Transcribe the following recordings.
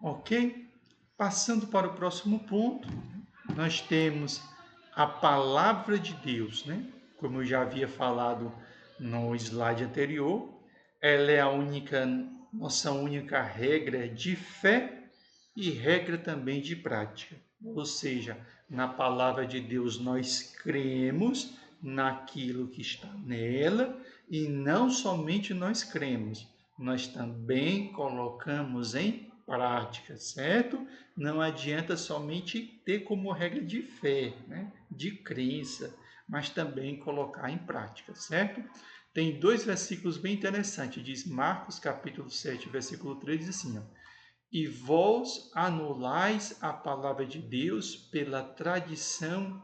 Ok? Passando para o próximo ponto, nós temos a palavra de Deus, né? Como eu já havia falado no slide anterior, ela é a única, nossa única regra de fé e regra também de prática. Ou seja, na palavra de Deus nós cremos naquilo que está nela e não somente nós cremos, nós também colocamos em prática, certo? Não adianta somente ter como regra de fé, né? De crença, mas também colocar em prática, certo? Tem dois versículos bem interessantes, diz Marcos capítulo 7, versículo 3, diz assim, ó, e vós anulais a palavra de Deus pela tradição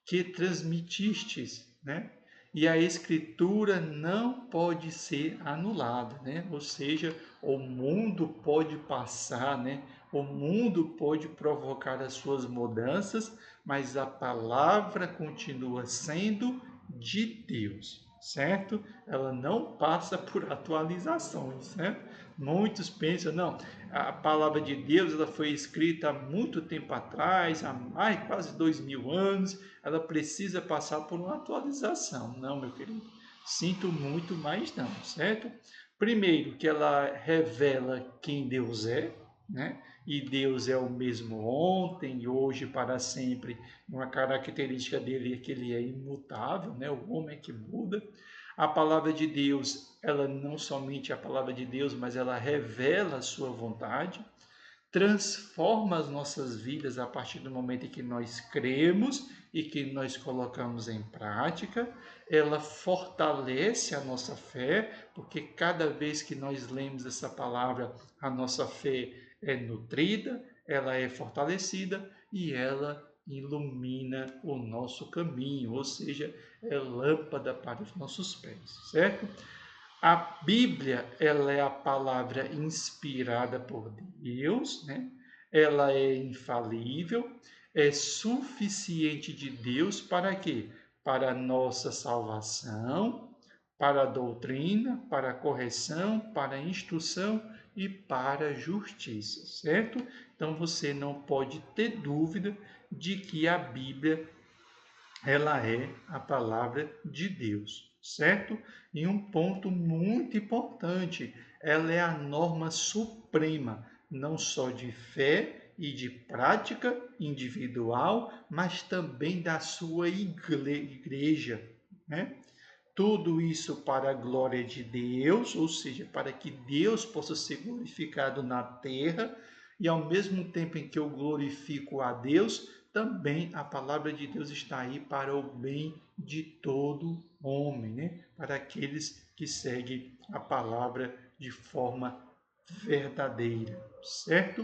que transmitistes, né? E a escritura não pode ser anulada, né? Ou seja, o mundo pode passar, né? O mundo pode provocar as suas mudanças, mas a palavra continua sendo de Deus, certo? Ela não passa por atualizações, certo? Muitos pensam, não, a palavra de Deus ela foi escrita há muito tempo atrás, há mais quase 2000 anos, ela precisa passar por uma atualização. Não, meu querido, sinto muito, mas não, certo? Primeiro, que ela revela quem Deus é, né? E Deus é o mesmo ontem, hoje, para sempre. Uma característica dele é que ele é imutável, né? O homem é que muda. A palavra de Deus, ela não somente é a palavra de Deus, mas ela revela a sua vontade, transforma as nossas vidas a partir do momento em que nós cremos e que nós colocamos em prática. Ela fortalece a nossa fé, porque cada vez que nós lemos essa palavra, a nossa fé é nutrida, ela é fortalecida e ela ilumina o nosso caminho, ou seja, é lâmpada para os nossos pés, certo? A Bíblia, ela é a palavra inspirada por Deus, né? Ela é infalível, é suficiente de Deus para quê? Para a nossa salvação, para a doutrina, para a correção, para a instrução e para a justiça, certo? Então você não pode ter dúvida de que a Bíblia ela é a palavra de Deus, certo? E um ponto muito importante, ela é a norma suprema, não só de fé e de prática individual, mas também da sua igreja, né? Tudo isso para a glória de Deus, ou seja, para que Deus possa ser glorificado na terra, e ao mesmo tempo em que eu glorifico a Deus, também a palavra de Deus está aí para o bem de todo homem, né? Para aqueles que seguem a palavra de forma verdadeira, certo?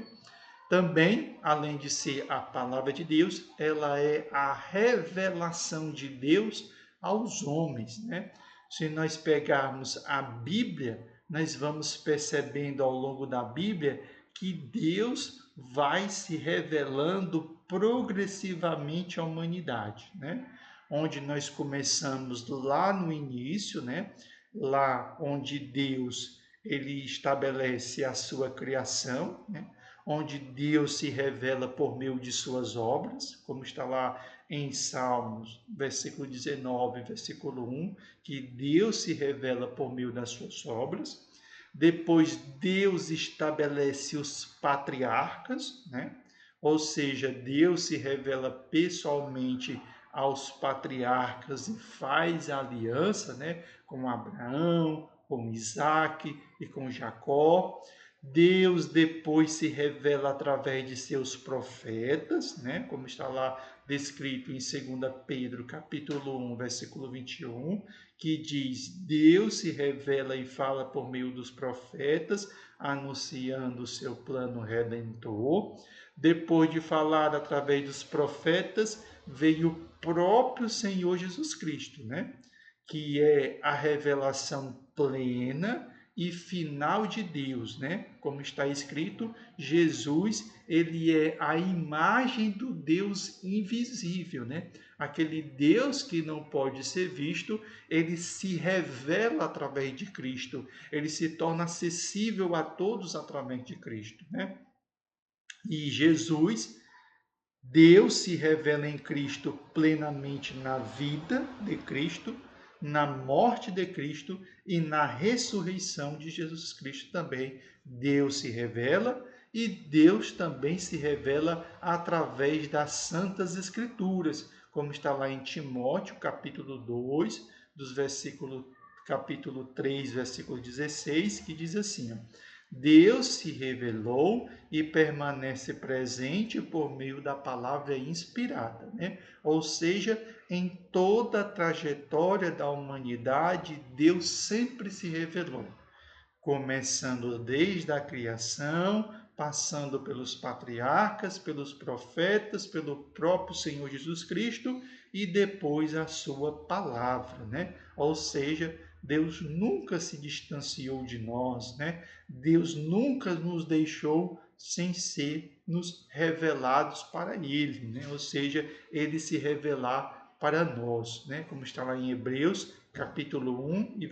Também, além de ser a palavra de Deus, ela é a revelação de Deus aos homens, né? Se nós pegarmos a Bíblia, nós vamos percebendo ao longo da Bíblia que Deus vai se revelando progressivamente à humanidade, né? Onde nós começamos lá no início, né? Lá onde Deus ele estabelece a sua criação, né? Onde Deus se revela por meio de suas obras, como está lá em Salmos, versículo 19, versículo 1, que Deus se revela por meio das suas obras. Depois Deus estabelece os patriarcas, né? Ou seja, Deus se revela pessoalmente aos patriarcas e faz aliança, né, com Abraão, com Isaac e com Jacó. Deus depois se revela através de seus profetas, né? Como está lá descrito em 2 Pedro, capítulo 1, versículo 21, que diz: Deus se revela e fala por meio dos profetas, anunciando o seu plano redentor. Depois de falar através dos profetas, veio o próprio Senhor Jesus Cristo, né? Que é a revelação plena e final de Deus, né? Como está escrito, Jesus, ele é a imagem do Deus invisível, né? Aquele Deus que não pode ser visto, ele se revela através de Cristo, ele se torna acessível a todos através de Cristo, né? E Jesus, Deus se revela em Cristo plenamente na vida de Cristo, na morte de Cristo e na ressurreição de Jesus Cristo também. Deus se revela e Deus também se revela através das Santas Escrituras, como está lá em Timóteo, capítulo 2, dos versículos, capítulo 3, versículo 16, que diz assim, ó, Deus se revelou e permanece presente por meio da palavra inspirada, né? Ou seja, em toda a trajetória da humanidade, Deus sempre se revelou, começando desde a criação, passando pelos patriarcas, pelos profetas, pelo próprio Senhor Jesus Cristo e depois a sua palavra, né? Ou seja, Deus nunca se distanciou de nós, né? Deus nunca nos deixou sem ser nos revelados para ele, né? Ou seja, ele se revelar para nós, né? Como está lá em Hebreus, capítulo 1 e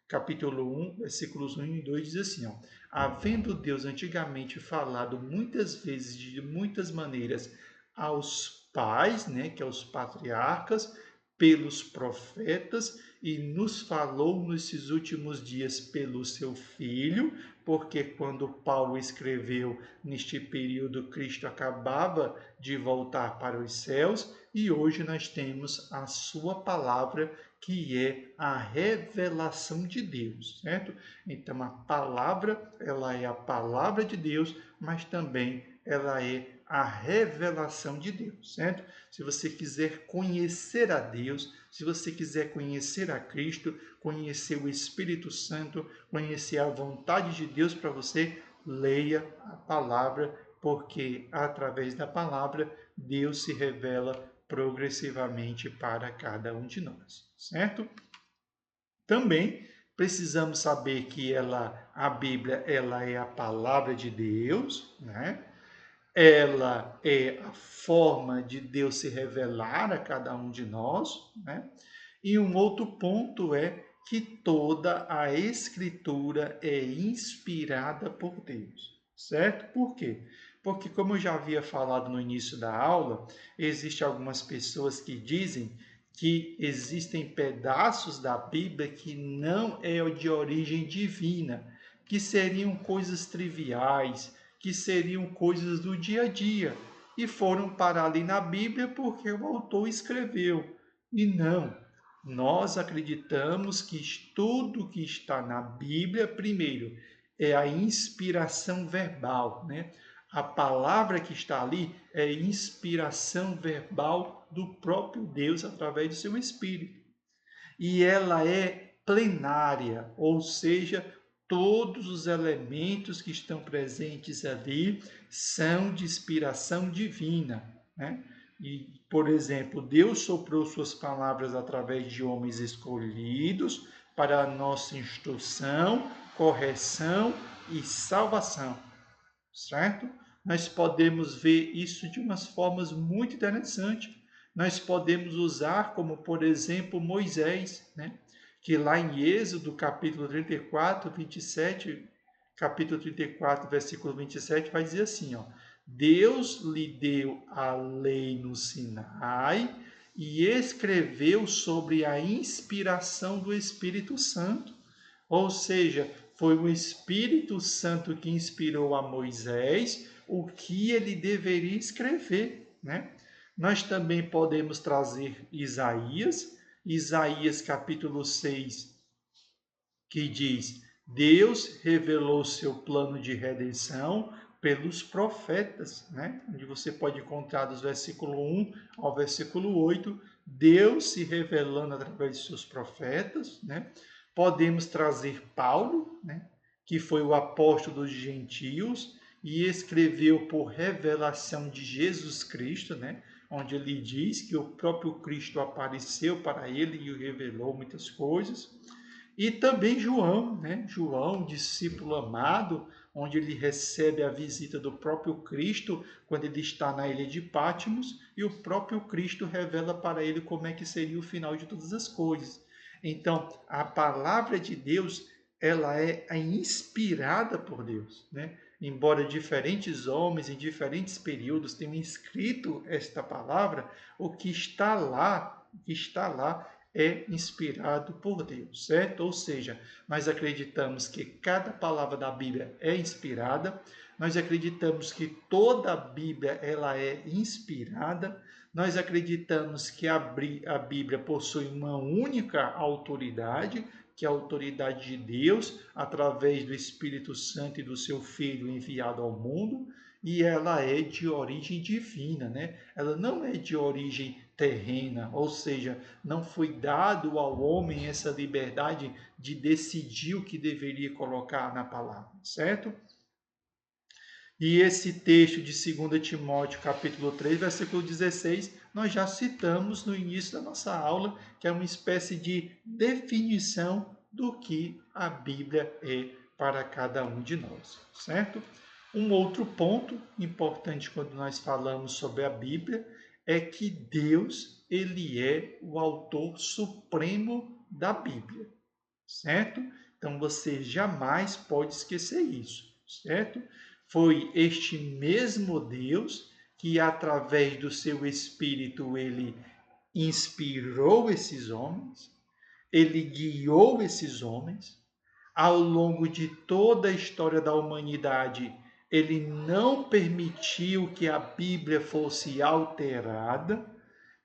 capítulo 1, versículos 1 e 2 diz assim, ó, havendo Deus antigamente falado muitas vezes, de muitas maneiras, aos pais, né, que é os patriarcas, pelos profetas, e nos falou nesses últimos dias pelo seu Filho, porque quando Paulo escreveu neste período, Cristo acabava de voltar para os céus, e hoje nós temos a sua palavra, que é a revelação de Deus, certo? Então a palavra, ela é a palavra de Deus, mas também ela é a revelação de Deus, certo? Se você quiser conhecer a Deus, se você quiser conhecer a Cristo, conhecer o Espírito Santo, conhecer a vontade de Deus para você, leia a palavra, porque através da palavra Deus se revela progressivamente para cada um de nós, certo? Também precisamos saber que a Bíblia, ela é a palavra de Deus, né? Ela é a forma de Deus se revelar a cada um de nós, né? E um outro ponto é que toda a Escritura é inspirada por Deus, certo? Por quê? Porque, como eu já havia falado no início da aula, existem algumas pessoas que dizem que existem pedaços da Bíblia que não é de origem divina, que seriam coisas triviais, que seriam coisas do dia a dia, e foram parar ali na Bíblia porque o autor escreveu. E não, nós acreditamos que tudo que está na Bíblia, primeiro, é a inspiração verbal, né? A palavra que está ali é inspiração verbal do próprio Deus através do seu Espírito. E ela é plenária, ou seja, todos os elementos que estão presentes ali são de inspiração divina, né? E, por exemplo, Deus soprou suas palavras através de homens escolhidos para a nossa instrução, correção e salvação, certo? Nós podemos ver isso de umas formas muito interessantes. Nós podemos usar como, por exemplo, Moisés, né? Que lá em Êxodo, capítulo 34, 27, capítulo 34, versículo 27, vai dizer assim, ó, Deus lhe deu a lei no Sinai e escreveu sobre a inspiração do Espírito Santo. Ou seja, foi o Espírito Santo que inspirou a Moisés o que ele deveria escrever, né? Nós também podemos trazer Isaías capítulo 6, que diz: Deus revelou seu plano de redenção pelos profetas, né? Onde você pode encontrar dos versículo 1 ao versículo 8, Deus se revelando através de seus profetas, né? Podemos trazer Paulo, né? Que foi o apóstolo dos gentios e escreveu por revelação de Jesus Cristo, né? Onde ele diz que o próprio Cristo apareceu para ele e o revelou muitas coisas. E também João, né? João, discípulo amado, onde ele recebe a visita do próprio Cristo quando ele está na ilha de Patmos, e o próprio Cristo revela para ele como é que seria o final de todas as coisas. Então, a palavra de Deus, ela é inspirada por Deus, né? Embora diferentes homens em diferentes períodos tenham escrito esta palavra, o que está lá é inspirado por Deus, certo? Ou seja, nós acreditamos que cada palavra da Bíblia é inspirada, nós acreditamos que toda a Bíblia ela é inspirada, nós acreditamos que a Bíblia possui uma única autoridade, que é a autoridade de Deus, através do Espírito Santo e do seu Filho enviado ao mundo, e ela é de origem divina, né? Ela não é de origem terrena, ou seja, não foi dado ao homem essa liberdade de decidir o que deveria colocar na palavra, certo? E esse texto de 2 Timóteo, capítulo 3, versículo 16, nós já citamos no início da nossa aula, que é uma espécie de definição do que a Bíblia é para cada um de nós, certo? Um outro ponto importante quando nós falamos sobre a Bíblia é que Deus, ele é o autor supremo da Bíblia, certo? Então você jamais pode esquecer isso, certo? Foi este mesmo Deus que, através do seu Espírito, ele inspirou esses homens, ele guiou esses homens. Ao longo de toda a história da humanidade, ele não permitiu que a Bíblia fosse alterada,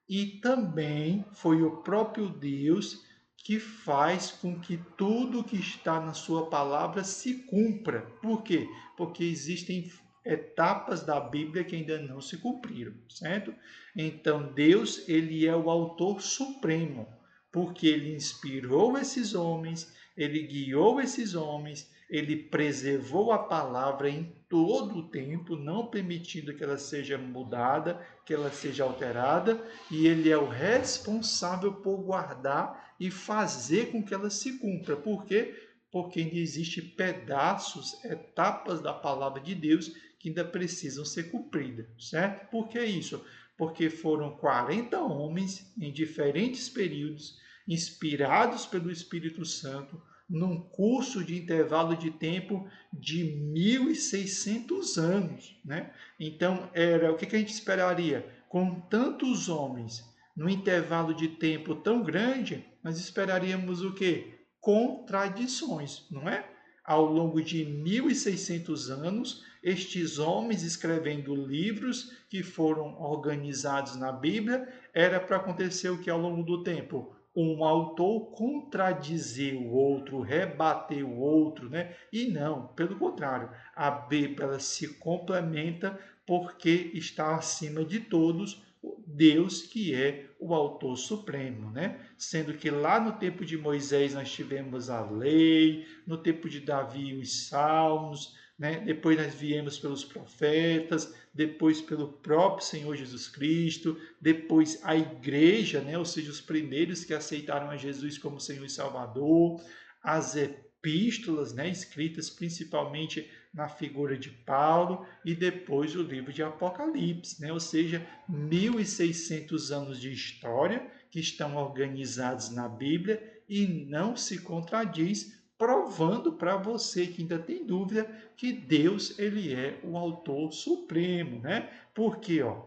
e também foi o próprio Deus que faz com que tudo que está na sua palavra se cumpra. Por quê? Porque existem etapas da Bíblia que ainda não se cumpriram, certo? Então Deus, ele é o autor supremo, porque ele inspirou esses homens, ele guiou esses homens, ele preservou a palavra em todo o tempo, não permitindo que ela seja mudada, que ela seja alterada, e ele é o responsável por guardar e fazer com que ela se cumpra. Por quê? Porque ainda existem pedaços, etapas da palavra de Deus que ainda precisam ser cumpridas, certo? Por que isso? Porque foram 40 homens em diferentes períodos, inspirados pelo Espírito Santo, num curso de intervalo de tempo de 1.600 anos, né? Então, era o que a gente esperaria? Com tantos homens, num intervalo de tempo tão grande, nós esperaríamos o quê? Contradições, não é? Ao longo de 1.600 anos, estes homens escrevendo livros que foram organizados na Bíblia, era para acontecer o que ao longo do tempo? Um autor contradizer o outro, rebater o outro, né? E não, pelo contrário, a Bíblia ela se complementa porque está acima de todos Deus, que é o autor supremo, né? Sendo que lá no tempo de Moisés nós tivemos a lei, no tempo de Davi os salmos, né? Depois nós viemos pelos profetas, depois pelo próprio Senhor Jesus Cristo, depois a igreja, né? Ou seja, os primeiros que aceitaram a Jesus como Senhor e Salvador, as epístolas, né? Escritas principalmente na figura de Paulo, e depois o livro de Apocalipse, né? Ou seja, 1.600 anos de história que estão organizados na Bíblia e não se contradiz, provando para você que ainda tem dúvida que Deus ele é o autor supremo, né? Porque, ó,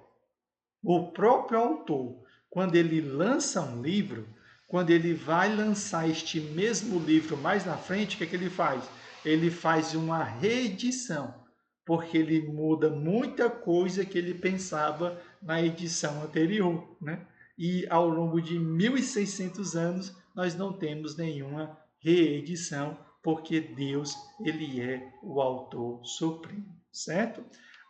o próprio autor, quando ele lança um livro, quando ele vai lançar este mesmo livro mais na frente, o que é que ele faz? Ele faz uma reedição, porque ele muda muita coisa que ele pensava na edição anterior, né? E ao longo de 1.600 anos, nós não temos nenhuma reedição, porque Deus, ele é o autor supremo, certo?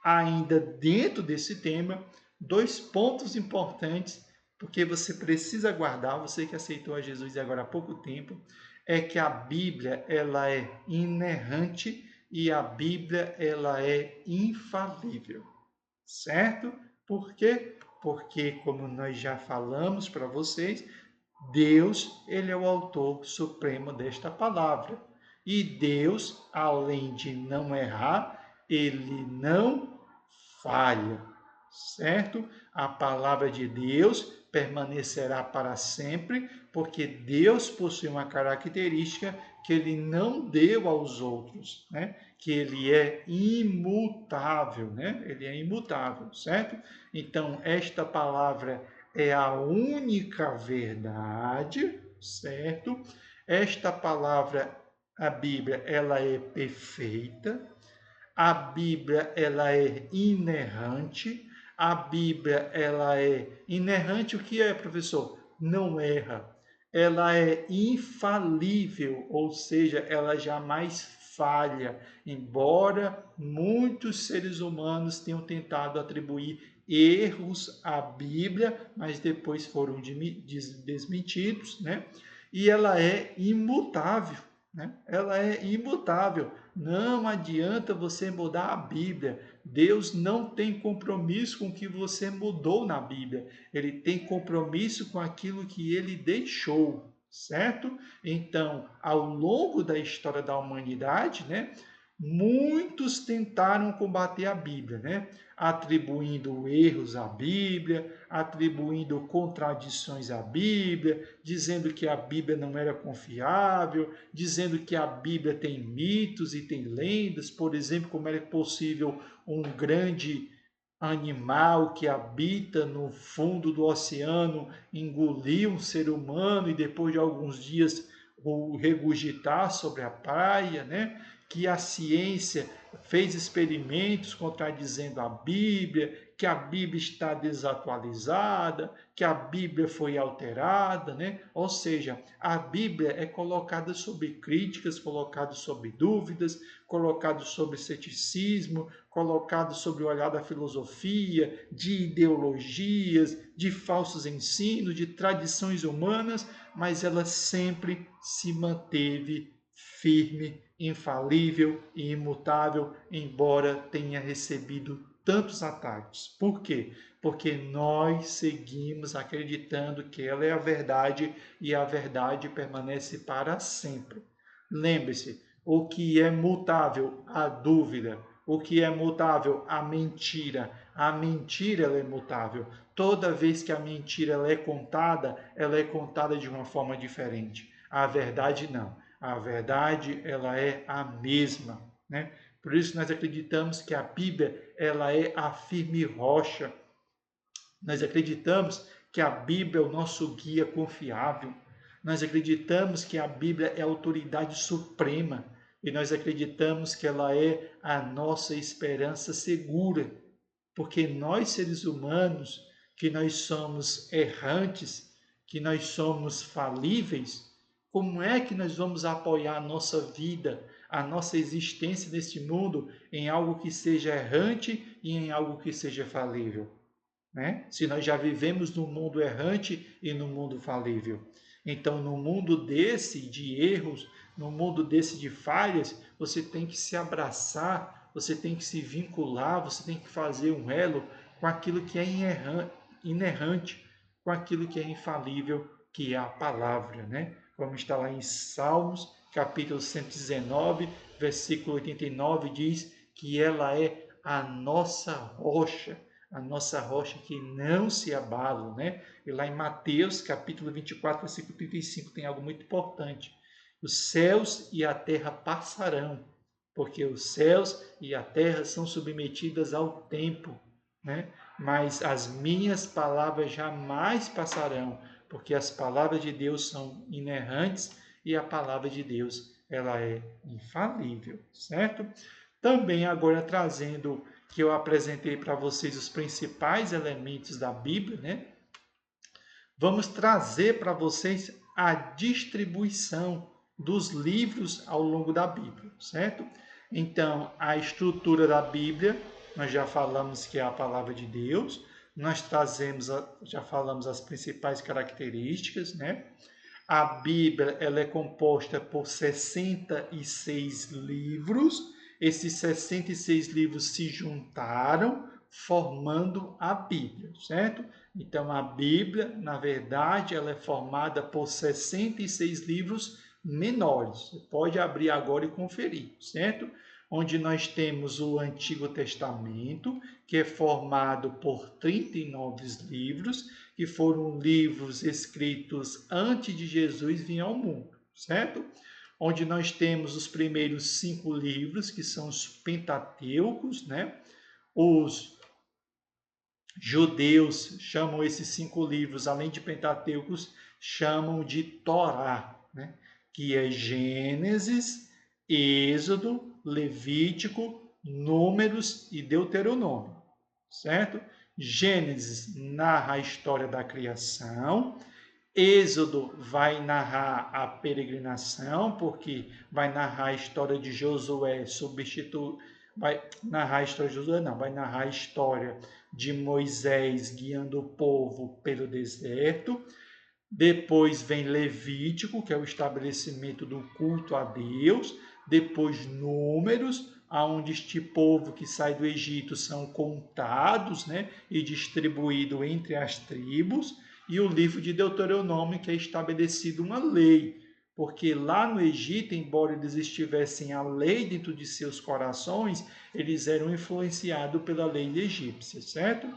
Ainda dentro desse tema, dois pontos importantes, porque você precisa guardar, você que aceitou a Jesus agora há pouco tempo, é que a Bíblia ela é inerrante e a Bíblia ela é infalível, certo? Por quê? Porque, como nós já falamos para vocês, Deus, ele é o autor supremo desta palavra. E Deus, além de não errar, ele não falha, certo? A palavra de Deus permanecerá para sempre, porque Deus possui uma característica que ele não deu aos outros, né? Que ele é imutável, né? Ele é imutável, certo? Então, esta palavra é a única verdade, certo? Esta palavra, a Bíblia, ela é perfeita. A Bíblia, ela é inerrante. A Bíblia, ela é inerrante. O que é, professor? Não erra. Ela é infalível, ou seja, ela jamais falha, embora muitos seres humanos tenham tentado atribuir erros à Bíblia, mas depois foram desmentidos, né? E ela é imutável, né? Ela é imutável. Não adianta você mudar a Bíblia. Deus não tem compromisso com o que você mudou na Bíblia. Ele tem compromisso com aquilo que ele deixou, certo? Então, ao longo da história da humanidade, né, muitos tentaram combater a Bíblia, né? Atribuindo erros à Bíblia, atribuindo contradições à Bíblia, dizendo que a Bíblia não era confiável, dizendo que a Bíblia tem mitos e tem lendas, por exemplo, como é possível um grande animal que habita no fundo do oceano engolir um ser humano e depois de alguns dias o regurgitar sobre a praia, né? Que a ciência fez experimentos contradizendo a Bíblia, que a Bíblia está desatualizada, que a Bíblia foi alterada, né? Ou seja, a Bíblia é colocada sob críticas, colocada sob dúvidas, colocada sob ceticismo, colocado sob o olhar da filosofia, de ideologias, de falsos ensinos, de tradições humanas, mas ela sempre se manteve firme, infalível e imutável, embora tenha recebido tantos ataques. Por quê? Porque nós seguimos acreditando que ela é a verdade e a verdade permanece para sempre. Lembre-se, o que é mutável, a dúvida. O que é mutável, a mentira. A mentira ela é mutável. Toda vez que a mentira ela é contada de uma forma diferente. A verdade não. A verdade ela é a mesma, né? Por isso nós acreditamos que a Bíblia ela é a firme rocha. Nós acreditamos que a Bíblia é o nosso guia confiável. Nós acreditamos que a Bíblia é a autoridade suprema e nós acreditamos que ela é a nossa esperança segura, porque nós seres humanos, que nós somos errantes, que nós somos falíveis, como é que nós vamos apoiar a nossa vida, a nossa existência neste mundo em algo que seja errante e em algo que seja falível? Né? Se nós já vivemos num mundo errante e num mundo falível. Então, no mundo desse de erros, no mundo desse de falhas, você tem que se abraçar, você tem que se vincular, você tem que fazer um elo com aquilo que é inerrante, com aquilo que é infalível, que é a palavra, né? Como está lá em Salmos, capítulo 119, versículo 89, diz que ela é a nossa rocha, a nossa rocha que não se abala, né? E lá em Mateus, capítulo 24, versículo 35, tem algo muito importante. Os céus e a terra passarão, porque os céus e a terra são submetidas ao tempo, né? Mas as minhas palavras jamais passarão, porque as palavras de Deus são inerrantes e a palavra de Deus, ela é infalível, certo? Também agora trazendo que eu apresentei para vocês os principais elementos da Bíblia, né? Vamos trazer para vocês a distribuição dos livros ao longo da Bíblia, certo? Então, a estrutura da Bíblia, nós já falamos que é a palavra de Deus, nós trazemos, já falamos as principais características, né? A Bíblia ela é composta por 66 livros. Esses 66 livros se juntaram formando a Bíblia, certo? Então, a Bíblia, na verdade, ela é formada por 66 livros menores. Você pode abrir agora e conferir, certo? Onde nós temos o Antigo Testamento, que é formado por 39 livros, que foram livros escritos antes de Jesus vir ao mundo, certo? Onde nós temos os primeiros 5 livros, que são os Pentateucos, né? Os judeus chamam esses 5 livros, além de Pentateucos, chamam de Torá, né? Que é Gênesis, Êxodo, Levítico, Números e Deuteronômio, certo? Gênesis narra a história da criação, Êxodo vai narrar a peregrinação, porque vai narrar a história de Josué vai narrar a história de Josué, não, vai narrar a história de Moisés guiando o povo pelo deserto. Depois vem Levítico, que é o estabelecimento do culto a Deus. Depois Números, aonde este povo que sai do Egito são contados, né, e distribuído entre as tribos. E o livro de Deuteronômio, que é estabelecido uma lei, porque lá no Egito, embora eles estivessem a lei dentro de seus corações, eles eram influenciados pela lei egípcia, certo?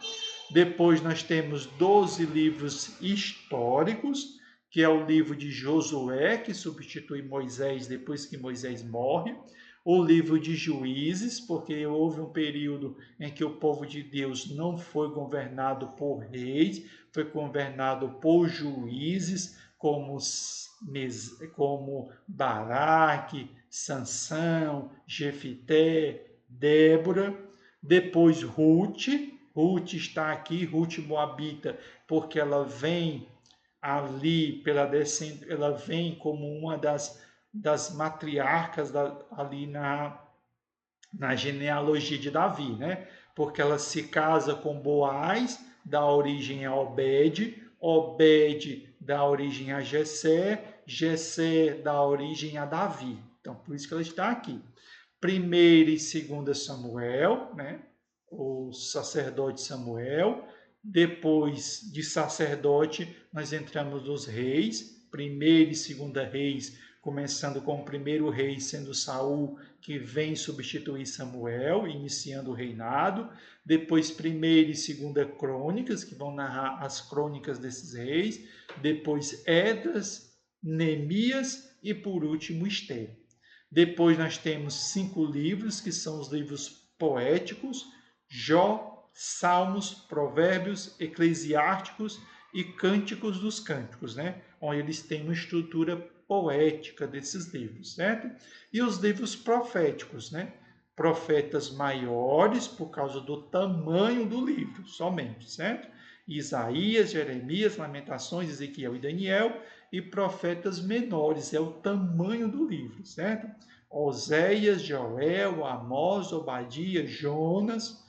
Depois nós temos 12 livros históricos, que é o livro de Josué, que substitui Moisés depois que Moisés morre. O livro de Juízes, porque houve um período em que o povo de Deus não foi governado por reis, foi governado por juízes, como Baraque, Sansão, Jefité, Débora. Depois Ruth está aqui, Ruth Moabita, porque ela vem ali ela vem como uma das matriarcas ali na genealogia de Davi, né? Porque ela se casa com Boaz, dá origem a Obed, Obed dá origem a Jessé, Jessé dá origem a Davi. Então, por isso que ela está aqui. 1ª e 2ª Samuel, né? O sacerdote Samuel. Depois de sacerdote, nós entramos nos reis. 1ª e 2ª Reis, começando com o primeiro rei sendo Saul, que vem substituir Samuel, iniciando o reinado. Depois 1ª e 2ª Crônicas, que vão narrar as crônicas desses reis. Depois Esdras, Neemias e por último Esther. Depois nós temos 5 livros, que são os livros poéticos, Jó, Salmos, Provérbios, Eclesiásticos e Cânticos dos Cânticos, né? Onde eles têm uma estrutura poética desses livros, certo? E os livros proféticos, né? Profetas maiores por causa do tamanho do livro, somente, certo? Isaías, Jeremias, Lamentações, Ezequiel e Daniel, e profetas menores, é o tamanho do livro, certo? Oséias, Joel, Amós, Obadias, Jonas,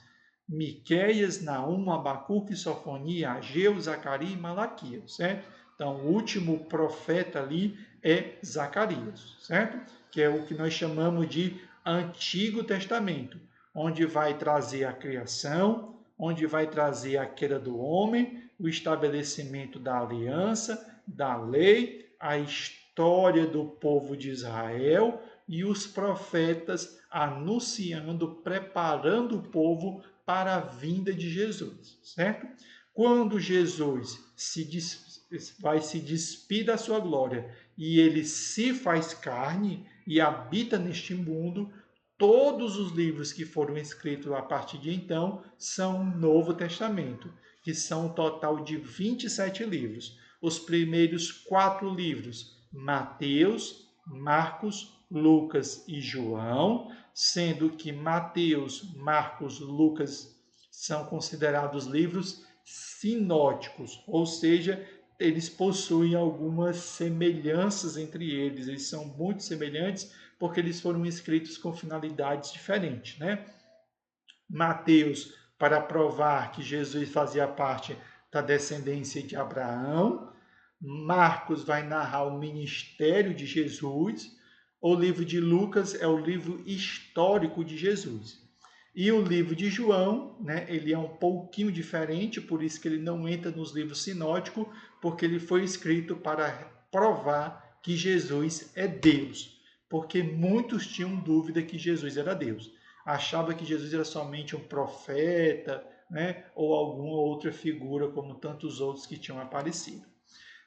Miqueias, Naum, Abacuque, Sofonia, Ageu, Zacarias e Malaquias, certo? Então, o último profeta ali é Zacarias, certo? Que é o que nós chamamos de Antigo Testamento, onde vai trazer a criação, onde vai trazer a queda do homem, o estabelecimento da aliança, da lei, a história do povo de Israel e os profetas anunciando, preparando o povo para a vinda de Jesus, certo? Quando Jesus vai se despir da sua glória e ele se faz carne e habita neste mundo, todos os livros que foram escritos a partir de então são o Novo Testamento, que são um total de 27 livros. Os primeiros 4 livros, Mateus, Marcos, Lucas e João, sendo que Mateus, Marcos, Lucas são considerados livros sinóticos, ou seja, eles possuem algumas semelhanças entre eles, eles são muito semelhantes porque eles foram escritos com finalidades diferentes, né? Mateus, para provar que Jesus fazia parte da descendência de Abraão. Marcos vai narrar o ministério de Jesus. O livro de Lucas é o livro histórico de Jesus. E o livro de João, né, ele é um pouquinho diferente, por isso que ele não entra nos livros sinóticos, porque ele foi escrito para provar que Jesus é Deus. Porque muitos tinham dúvida que Jesus era Deus. Achava que Jesus era somente um profeta, né, ou alguma outra figura, como tantos outros que tinham aparecido.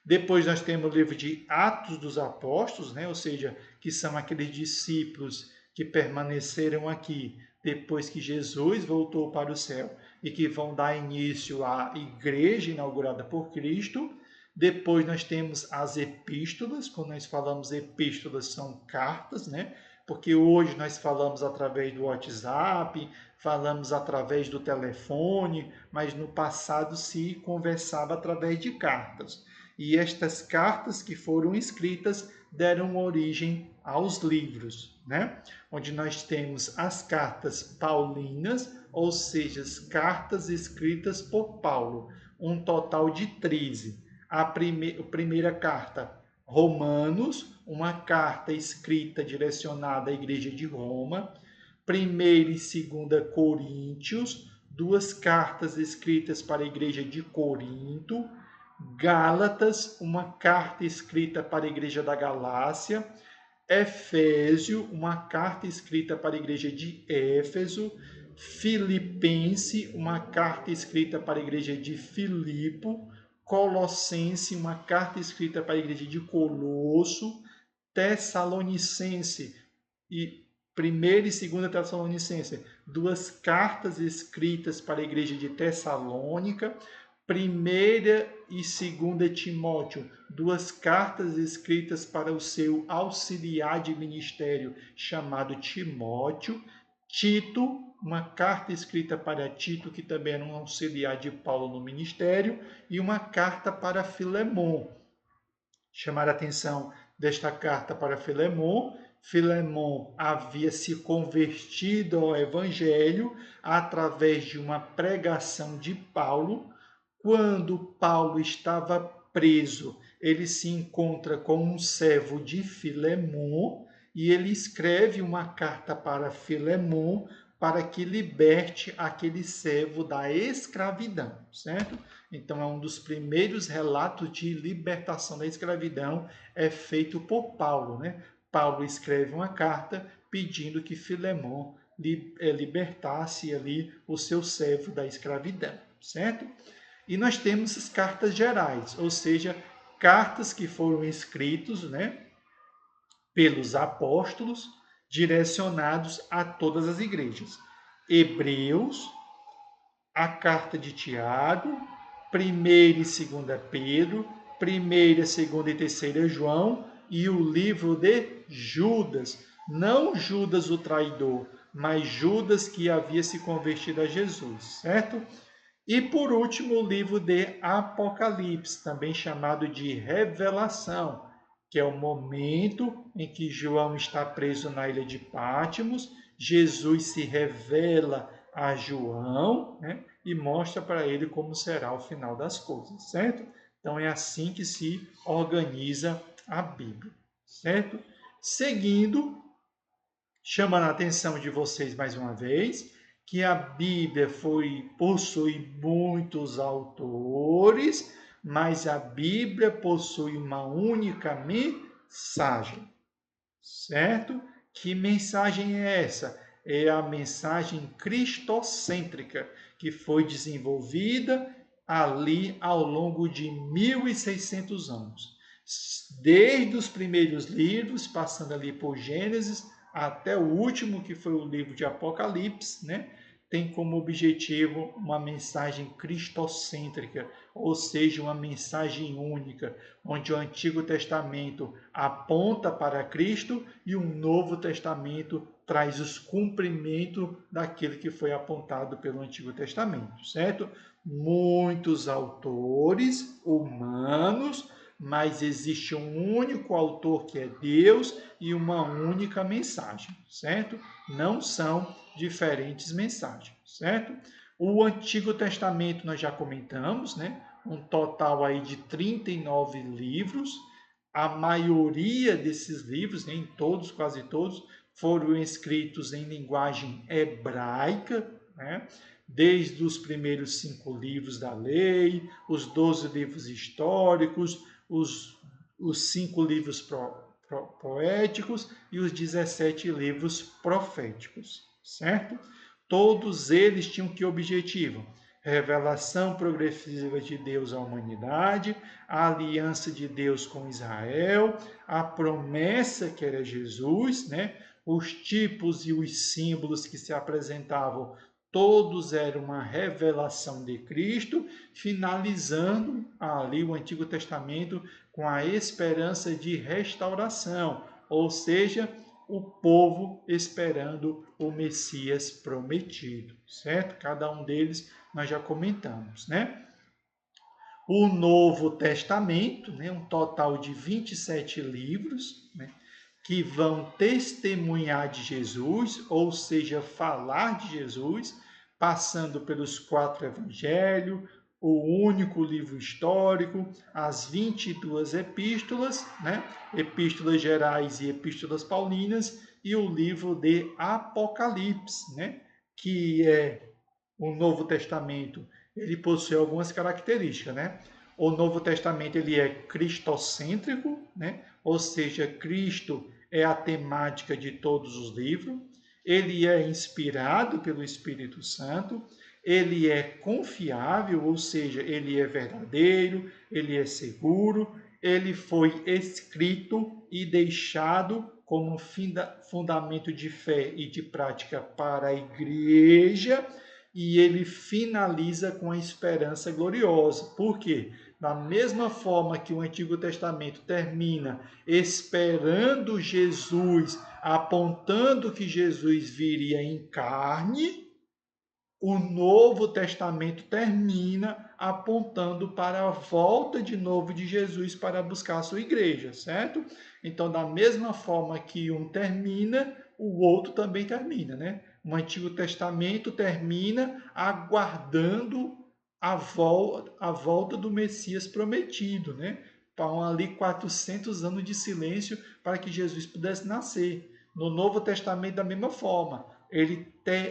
Depois nós temos o livro de Atos dos Apóstolos, né? Ou seja, que são aqueles discípulos que permaneceram aqui depois que Jesus voltou para o céu e que vão dar início à igreja inaugurada por Cristo. Depois nós temos as epístolas. Quando nós falamos epístolas, são cartas, né? Porque hoje nós falamos através do WhatsApp, falamos através do telefone, mas no passado se conversava através de cartas. E estas cartas que foram escritas deram origem aos livros, né? Onde nós temos as cartas paulinas, ou seja, as cartas escritas por Paulo, um total de 13. A primeira carta, Romanos, uma carta escrita direcionada à igreja de Roma. Primeira e segunda Coríntios, duas cartas escritas para a igreja de Corinto. Gálatas, uma carta escrita para a igreja da Galácia. Efésio, uma carta escrita para a igreja de Éfeso. Filipense, uma carta escrita para a igreja de Filipo. Colossense, uma carta escrita para a igreja de Colosso. Tessalonicense e primeira e segunda Tessalonicense, duas cartas escritas para a igreja de Tessalônica. Primeira e segunda Timóteo, duas cartas escritas para o seu auxiliar de ministério chamado Timóteo. Tito, uma carta escrita para Tito, que também era um auxiliar de Paulo no ministério, e uma carta para Filemon. Chamar a atenção desta carta para Filemon. Filemon havia se convertido ao Evangelho através de uma pregação de Paulo. Quando Paulo estava preso, ele se encontra com um servo de Filemon e ele escreve uma carta para Filemon para que liberte aquele servo da escravidão, certo? Então, é um dos primeiros relatos de libertação da escravidão é feito por Paulo, né? Paulo escreve uma carta pedindo que Filemon libertasse ali o seu servo da escravidão, certo? E nós temos as cartas gerais, ou seja, cartas que foram escritas, né, pelos apóstolos, direcionados a todas as igrejas. Hebreus, a carta de Tiago, primeira e segunda Pedro, primeira, segunda e terceira João e o livro de Judas. Não Judas o traidor, mas Judas que havia se convertido a Jesus, certo? E por último, o livro de Apocalipse, também chamado de Revelação, que é o momento em que João está preso na ilha de Patmos, Jesus se revela a João, né, e mostra para ele como será o final das coisas, certo? Então é assim que se organiza a Bíblia, certo? Seguindo, chamando a atenção de vocês mais uma vez, que a Bíblia possui muitos autores, mas a Bíblia possui uma única mensagem, certo? Que mensagem é essa? É a mensagem cristocêntrica, que foi desenvolvida ali ao longo de 1600 anos. Desde os primeiros livros, passando ali por Gênesis, até o último, que foi o livro de Apocalipse, né? Tem como objetivo uma mensagem cristocêntrica, ou seja, uma mensagem única, onde o Antigo Testamento aponta para Cristo e o Novo Testamento traz os cumprimentos daquilo que foi apontado pelo Antigo Testamento, certo? Muitos autores humanos, mas existe um único autor que é Deus e uma única mensagem, certo? Não são diferentes mensagens, certo? O Antigo Testamento nós já comentamos, né? Um total aí de 39 livros. A maioria desses livros, nem todos, quase todos, foram escritos em linguagem hebraica, né? Desde os primeiros 5 livros da lei, os 12 livros históricos, os 5 livros poéticos e os 17 livros proféticos, certo? Todos eles tinham que objetivo? Revelação progressiva de Deus à humanidade, a aliança de Deus com Israel, a promessa que era Jesus, né? Os tipos e os símbolos que se apresentavam, todos eram uma revelação de Cristo, finalizando ali o Antigo Testamento com a esperança de restauração, ou seja, o povo esperando o Messias prometido, certo? Cada um deles nós já comentamos, né? O Novo Testamento, né? Um total de 27 livros, né? Que vão testemunhar de Jesus, ou seja, falar de Jesus, passando pelos 4 evangelhos, o único livro histórico, as 22 epístolas, né? Epístolas gerais e epístolas paulinas, e o livro de Apocalipse, né? Que é o Novo Testamento, ele possui algumas características, né? O Novo Testamento ele é cristocêntrico, né? Ou seja, Cristo é a temática de todos os livros. Ele é inspirado pelo Espírito Santo, ele é confiável, ou seja, ele é verdadeiro, ele é seguro, ele foi escrito e deixado como fundamento de fé e de prática para a igreja, e ele finaliza com a esperança gloriosa. Por quê? Da mesma forma que o Antigo Testamento termina esperando Jesus, apontando que Jesus viria em carne, o Novo Testamento termina apontando para a volta de novo de Jesus para buscar a sua igreja, certo? Então, da mesma forma que um termina, o outro também termina, né? O Antigo Testamento termina aguardando a volta do Messias prometido, né? Para ali 400 anos de silêncio para que Jesus pudesse nascer. No Novo Testamento, da mesma forma,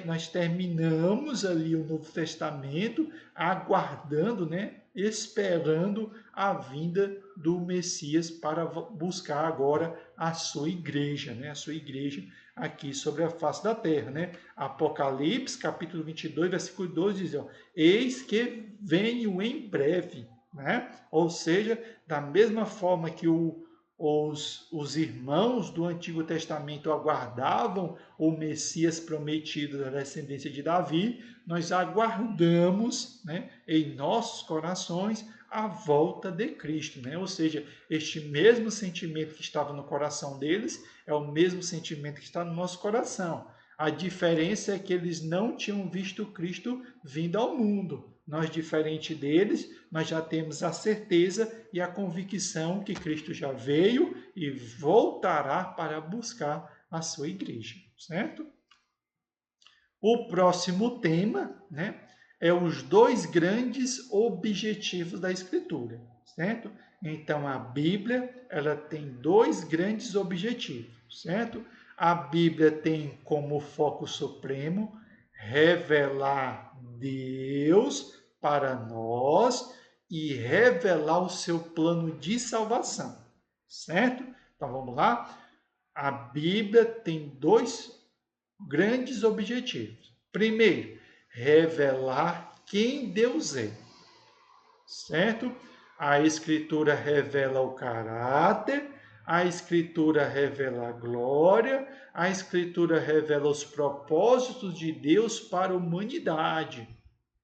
nós terminamos ali o Novo Testamento aguardando, né, esperando a vinda do Messias para buscar agora a sua igreja, né, a sua igreja aqui sobre a face da terra, né? Apocalipse, capítulo 22, versículo 12 diz, ó, eis que venho em breve, né? Ou seja, da mesma forma que os irmãos do Antigo Testamento aguardavam o Messias prometido da descendência de Davi, nós aguardamos, né, em nossos corações a volta de Cristo, né? Ou seja, este mesmo sentimento que estava no coração deles é o mesmo sentimento que está no nosso coração. A diferença é que eles não tinham visto Cristo vindo ao mundo. Nós, diferente deles, nós já temos a certeza e a convicção que Cristo já veio e voltará para buscar a sua igreja, certo? O próximo tema, né, é os 2 grandes objetivos da Escritura, certo? Então, a Bíblia, ela tem 2 grandes objetivos, certo? A Bíblia tem como foco supremo revelar Deus para nós e revelar o seu plano de salvação, certo? Então, vamos lá? A Bíblia tem 2 grandes objetivos. Primeiro, revelar quem Deus é, certo? A Escritura revela o caráter, a Escritura revela a glória, a Escritura revela os propósitos de Deus para a humanidade,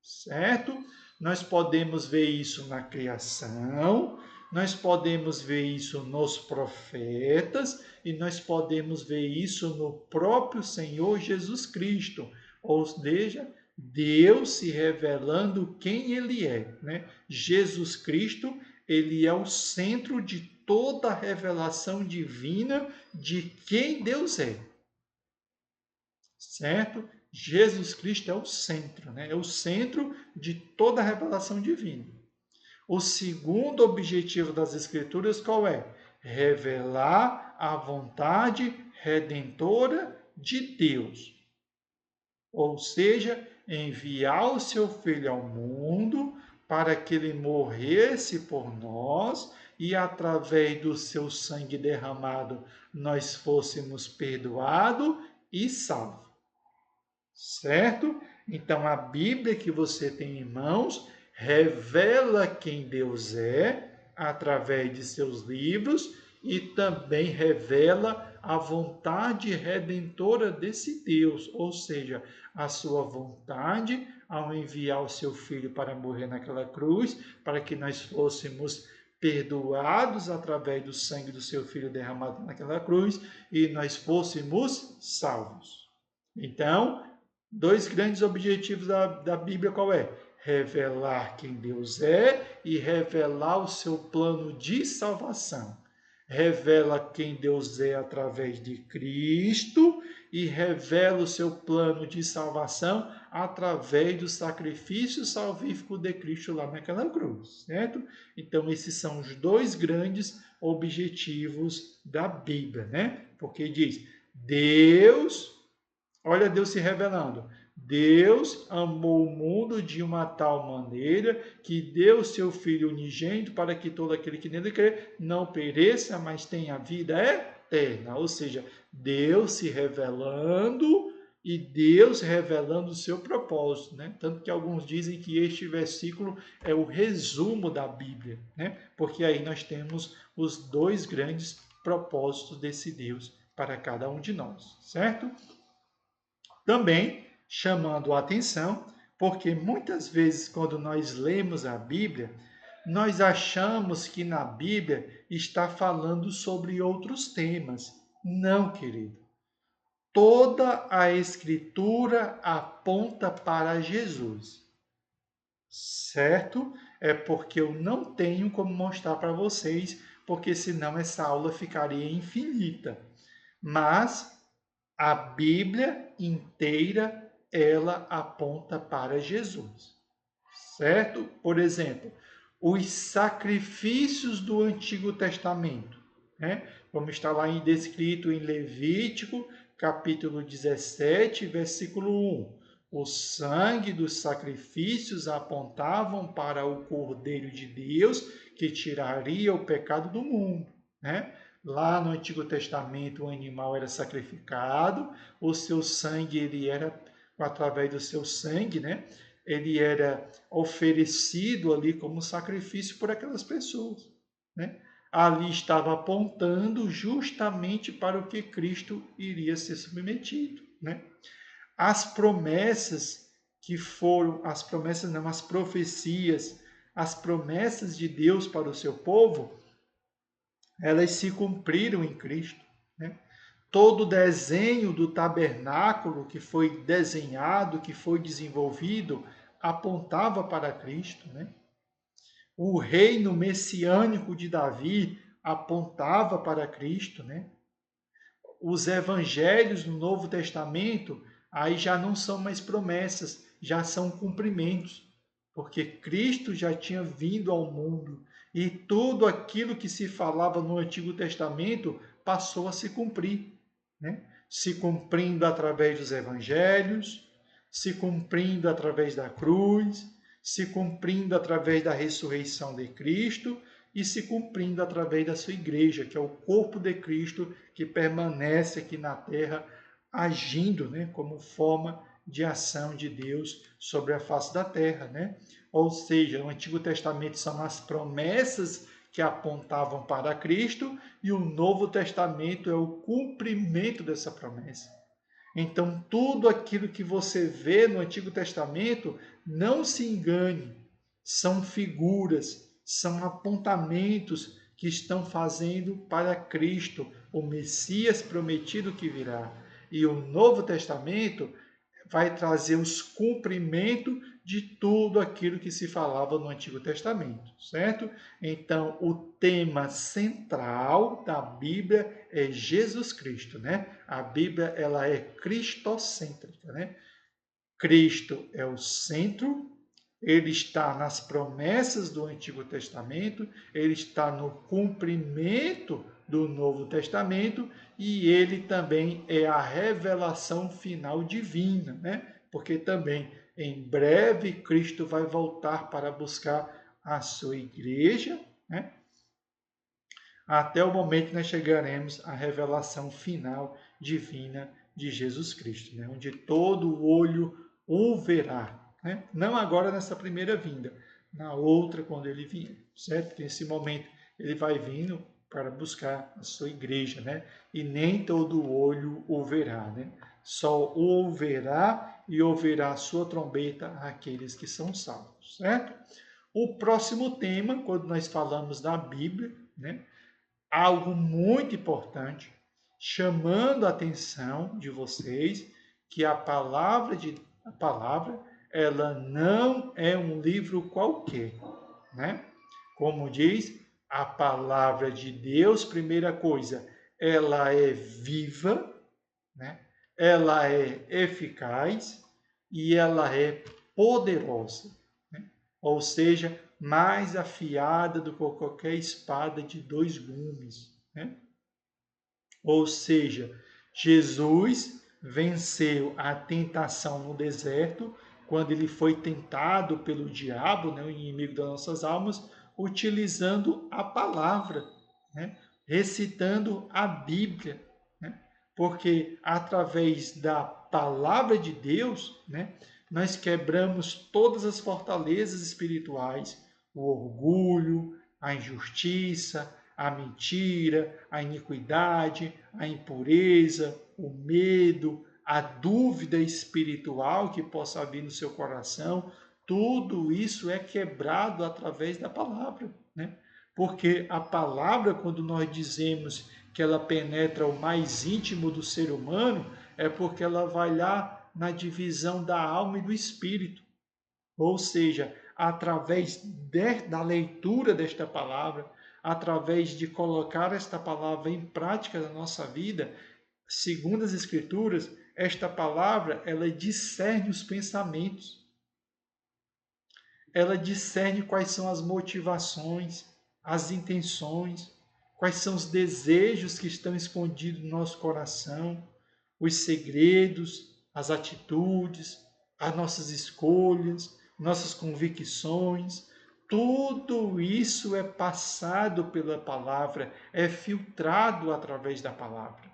certo? Nós podemos ver isso na criação, nós podemos ver isso nos profetas e nós podemos ver isso no próprio Senhor Jesus Cristo. Ou seja, Deus se revelando quem Ele é, né? Jesus Cristo, Ele é o centro de toda a revelação divina de quem Deus é, certo? Jesus Cristo é o centro, né? É o centro de toda a revelação divina. O segundo objetivo das Escrituras qual é? Revelar a vontade, redentora de Deus. Ou seja, enviar o seu Filho ao mundo para que ele morresse por nós e, através do seu sangue derramado, nós fôssemos perdoados e salvos. Certo? Então, a Bíblia que você tem em mãos revela quem Deus é através de seus livros e também revela a vontade redentora desse Deus, ou seja, a sua vontade ao enviar o seu Filho para morrer naquela cruz, para que nós fôssemos perdoados através do sangue do seu Filho derramado naquela cruz e nós fôssemos salvos. Então, dois grandes objetivos da Bíblia qual é? Revelar quem Deus é e revelar o seu plano de salvação. Revela quem Deus é através de Cristo e revela o seu plano de salvação através do sacrifício salvífico de Cristo lá naquela cruz, certo? Então, esses são os dois grandes objetivos da Bíblia, né? Porque diz, olha Deus se revelando. Deus amou o mundo de uma tal maneira que deu seu Filho unigênito para que todo aquele que nele crê não pereça, mas tenha vida eterna. Ou seja, Deus se revelando e Deus revelando o seu propósito, né? Tanto que alguns dizem que este versículo é o resumo da Bíblia, né? Porque aí nós temos os dois grandes propósitos desse Deus para cada um de nós, certo? Também chamando a atenção, porque muitas vezes, quando nós lemos a Bíblia, nós achamos que na Bíblia está falando sobre outros temas. Não, querido. Toda a Escritura aponta para Jesus. Certo? É porque eu não tenho como mostrar para vocês, porque senão essa aula ficaria infinita. Mas a Bíblia inteira ela aponta para Jesus, certo? Por exemplo, os sacrifícios do Antigo Testamento, né? Como está lá descrito em Levítico, capítulo 17, versículo 1. O sangue dos sacrifícios apontavam para o Cordeiro de Deus que tiraria o pecado do mundo, né? Lá no Antigo Testamento, o animal era sacrificado, o seu sangue, ele era, através do seu sangue, né? Ele era oferecido ali como sacrifício por aquelas pessoas, né? Ali estava apontando justamente para o que Cristo iria ser submetido, né? As promessas que foram, as promessas não, as profecias, as promessas de Deus para o seu povo, elas se cumpriram em Cristo, né? Todo o desenho do tabernáculo que foi desenhado, que foi desenvolvido, apontava para Cristo, né? O reino messiânico de Davi apontava para Cristo, né? Os evangelhos no Novo Testamento aí já não são mais promessas, já são cumprimentos, porque Cristo já tinha vindo ao mundo e tudo aquilo que se falava no Antigo Testamento passou a se cumprir, né? Se cumprindo através dos evangelhos, se cumprindo através da cruz, se cumprindo através da ressurreição de Cristo e se cumprindo através da sua igreja, que é o corpo de Cristo que permanece aqui na terra, agindo, né, como forma de ação de Deus sobre a face da terra, né? Ou seja, o Antigo Testamento são as promessas que apontavam para Cristo e o Novo Testamento é o cumprimento dessa promessa. Então, tudo aquilo que você vê no Antigo Testamento, não se engane, são figuras, são apontamentos que estão fazendo para Cristo, o Messias prometido que virá. E o Novo Testamento vai trazer os cumprimentos de tudo aquilo que se falava no Antigo Testamento, certo? Então, o tema central da Bíblia é Jesus Cristo, né? A Bíblia, ela é cristocêntrica, né? Cristo é o centro, ele está nas promessas do Antigo Testamento, ele está no cumprimento do Novo Testamento, e ele também é a revelação final divina, né? Porque também em breve Cristo vai voltar para buscar a sua igreja, né? Até o momento que nós chegaremos à revelação final divina de Jesus Cristo, né? Onde todo olho o verá, né? Não agora nessa primeira vinda, na outra quando ele vier, certo? Nesse momento ele vai vindo para buscar a sua igreja, né? E nem todo olho o verá, né? Só o ouvirá e ouvirá a sua trombeta aqueles que são salvos, certo? O próximo tema, quando nós falamos da Bíblia, né? Algo muito importante, chamando a atenção de vocês que a palavra, ela não é um livro qualquer, né? Como diz, a palavra de Deus, primeira coisa, ela é viva, né? Ela é eficaz e ela é poderosa, né? Ou seja, mais afiada do que qualquer espada de dois gumes, né? Ou seja, Jesus venceu a tentação no deserto, quando ele foi tentado pelo diabo, né, o inimigo das nossas almas, utilizando a palavra, né, recitando a Bíblia, né, porque através da palavra de Deus, né, nós quebramos todas as fortalezas espirituais, o orgulho, a injustiça, a mentira, a iniquidade, a impureza, o medo, a dúvida espiritual que possa vir no seu coração, tudo isso é quebrado através da palavra, né? Porque a palavra, quando nós dizemos que ela penetra o mais íntimo do ser humano, é porque ela vai lá na divisão da alma e do espírito. Ou seja, através da leitura desta palavra, através de colocar esta palavra em prática na nossa vida, segundo as Escrituras, esta palavra ela discerne os pensamentos, ela discerne quais são as motivações, as intenções, quais são os desejos que estão escondidos no nosso coração, os segredos, as atitudes, as nossas escolhas, nossas convicções. Tudo isso é passado pela palavra, é filtrado através da palavra,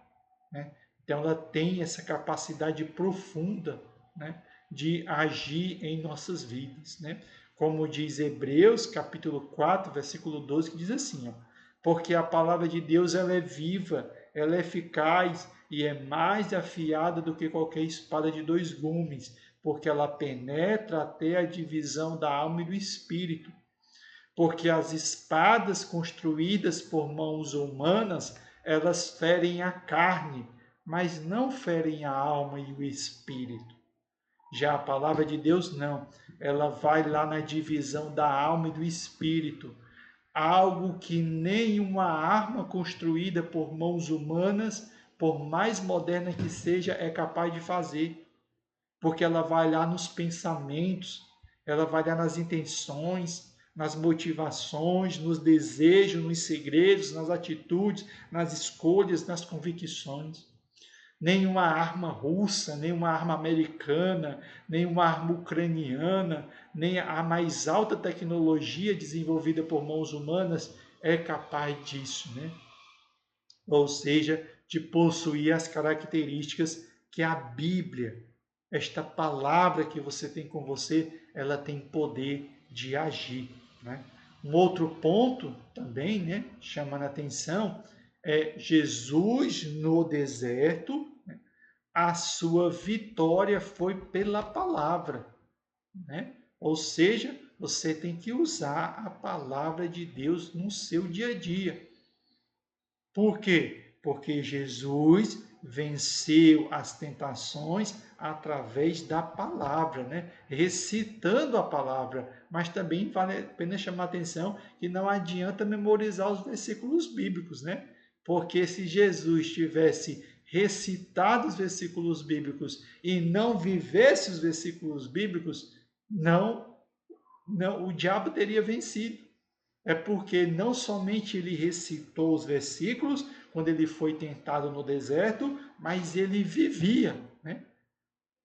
né? Então, ela tem essa capacidade profunda, né, de agir em nossas vidas, né? Como diz Hebreus, capítulo 4, versículo 12, que diz assim, ó, porque a palavra de Deus ela é viva, ela é eficaz e é mais afiada do que qualquer espada de dois gumes, porque ela penetra até a divisão da alma e do espírito. Porque as espadas construídas por mãos humanas, elas ferem a carne, mas não ferem a alma e o espírito. Já a palavra de Deus não, ela vai lá na divisão da alma e do espírito, algo que nenhuma arma construída por mãos humanas, por mais moderna que seja, é capaz de fazer, porque ela vai lá nos pensamentos, ela vai lá nas intenções, nas motivações, nos desejos, nos segredos, nas atitudes, nas escolhas, nas convicções. Nenhuma arma russa, nenhuma arma americana, nenhuma arma ucraniana, nem a mais alta tecnologia desenvolvida por mãos humanas é capaz disso, né? Ou seja, de possuir as características que a Bíblia, esta palavra que você tem com você, ela tem poder de agir, né? Um outro ponto também, né, chamando a atenção, é Jesus no deserto, né, a sua vitória foi pela palavra, né? Ou seja, você tem que usar a palavra de Deus no seu dia a dia. Por quê? Porque Jesus venceu as tentações através da palavra, né? Recitando a palavra. Mas também vale a pena chamar a atenção que não adianta memorizar os versículos bíblicos, né? Porque se Jesus tivesse recitado os versículos bíblicos e não vivesse os versículos bíblicos, não, o diabo teria vencido. É porque não somente ele recitou os versículos quando ele foi tentado no deserto, mas ele vivia, né?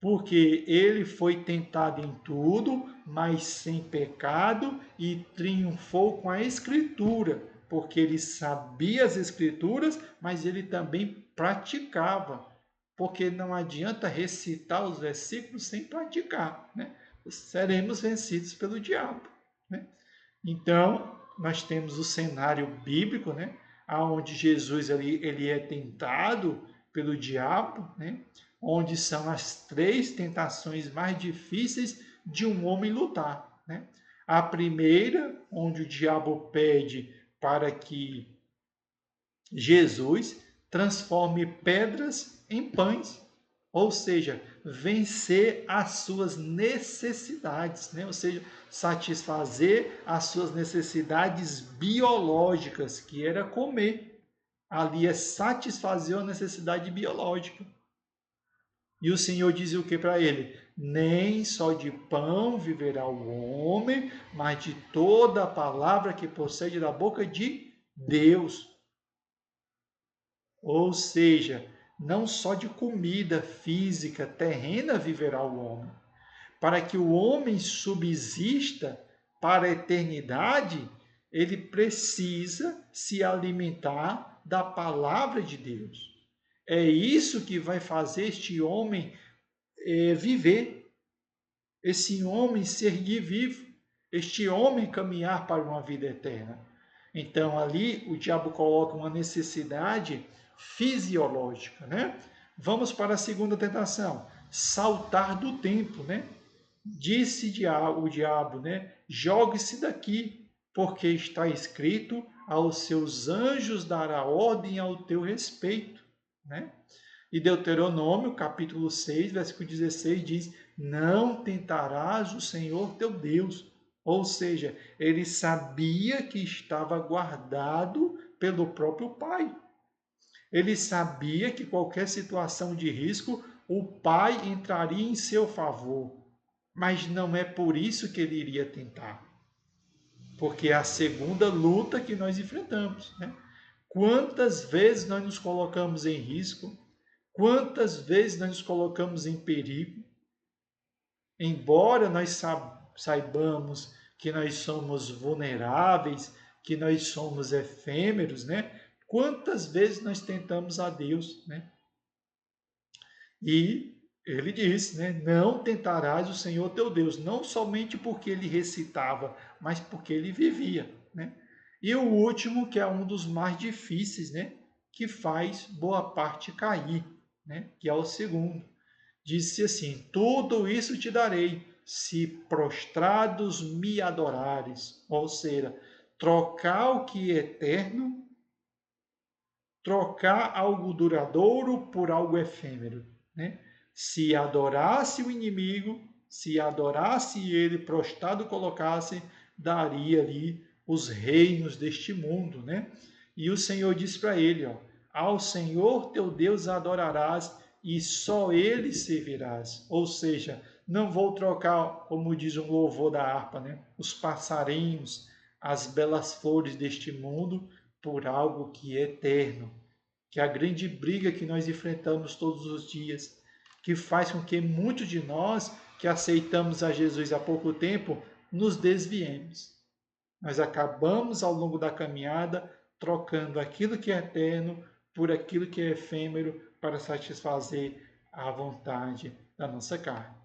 Porque ele foi tentado em tudo, mas sem pecado, e triunfou com a Escritura, porque ele sabia as Escrituras, mas ele também praticava, porque não adianta recitar os versículos sem praticar, né? Seremos vencidos pelo diabo, né? Então, nós temos o cenário bíblico, né? Onde Jesus ele é tentado pelo diabo, né? Onde são as três tentações mais difíceis de um homem lutar, né? A primeira, onde o diabo pede para que Jesus transforme pedras em pães, ou seja, vencer as suas necessidades, né? Ou seja, satisfazer as suas necessidades biológicas, que era comer. Ali é satisfazer a necessidade biológica. E o Senhor dizia o que para ele? Nem só de pão viverá o homem, mas de toda a palavra que procede da boca de Deus. Ou seja, não só de comida física terrena viverá o homem. Para que o homem subsista para a eternidade, ele precisa se alimentar da palavra de Deus. É isso que vai fazer este homem viver, esse homem seguir vivo, este homem caminhar para uma vida eterna. Então ali o diabo coloca uma necessidade fisiológica, né? Vamos para a segunda tentação, saltar do templo, né? Disse o diabo, né? Jogue-se daqui, porque está escrito: aos seus anjos dará ordem ao teu respeito, né? E Deuteronômio, capítulo 6, versículo 16 diz: não tentarás o Senhor teu Deus. Ou seja, ele sabia que estava guardado pelo próprio Pai. Ele sabia que qualquer situação de risco, o Pai entraria em seu favor. Mas não é por isso que ele iria tentar. Porque é a segunda luta que nós enfrentamos, né? Quantas vezes nós nos colocamos em risco? Quantas vezes nós nos colocamos em perigo? Embora nós saibamos que nós somos vulneráveis, que nós somos efêmeros, né? Quantas vezes nós tentamos a Deus, né? E ele disse, né? Não tentarás o Senhor teu Deus, não somente porque ele recitava, mas porque ele vivia, né? E o último, que é um dos mais difíceis, né? Que faz boa parte cair, né? Que é o segundo. Disse assim: tudo isso te darei, se prostrados me adorares. Ou seja, trocar o que é eterno, trocar algo duradouro por algo efêmero, né? Se adorasse o inimigo, se adorasse ele, prostrado colocasse, daria ali os reinos deste mundo, né? E o Senhor disse para ele, ó: ao Senhor teu Deus adorarás e só ele servirás. Ou seja, não vou trocar, como diz um louvor da harpa, né? Os passarinhos, as belas flores deste mundo por algo que é eterno, que é a grande briga que nós enfrentamos todos os dias, que faz com que muitos de nós que aceitamos a Jesus há pouco tempo nos desviemos. Nós acabamos ao longo da caminhada trocando aquilo que é eterno por aquilo que é efêmero para satisfazer a vontade da nossa carne.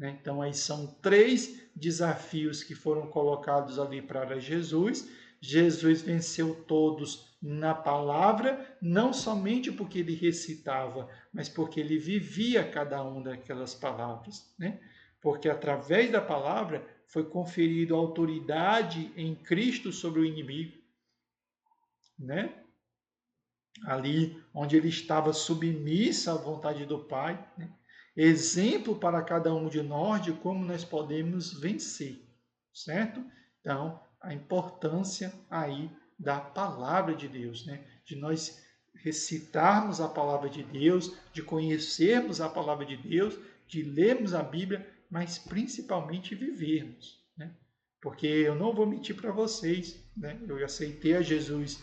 Então, aí são três desafios que foram colocados ali para Jesus. Jesus venceu todos na palavra, não somente porque ele recitava, mas porque ele vivia cada uma daquelas palavras, né? Porque através da palavra foi conferido autoridade em Cristo sobre o inimigo, né? Ali onde ele estava submisso à vontade do Pai, né? Exemplo para cada um de nós de como nós podemos vencer, certo? Então, a importância aí da palavra de Deus, né? De nós recitarmos a palavra de Deus, de conhecermos a palavra de Deus, de lermos a Bíblia, mas principalmente vivermos, né? Porque eu não vou mentir para vocês, né? Eu aceitei a Jesus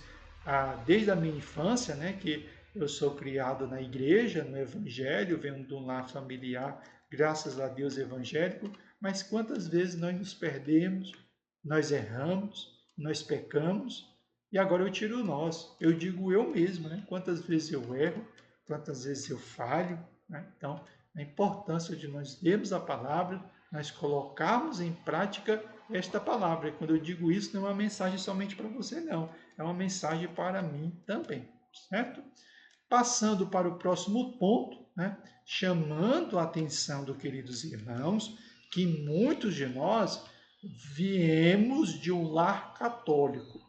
desde a minha infância, né? Que eu sou criado na igreja, no evangelho, venho de um lar familiar, graças a Deus evangélico, mas quantas vezes nós nos perdemos, nós erramos, nós pecamos, e agora eu tiro nós, eu digo eu mesmo, né? Quantas vezes eu erro, quantas vezes eu falho, né? Então, a importância de nós lermos a palavra, nós colocarmos em prática esta palavra. E quando eu digo isso, não é uma mensagem somente para você, não. É uma mensagem para mim também, certo? Passando para o próximo ponto, né? Chamando a atenção dos queridos irmãos, que muitos de nós viemos de um lar católico,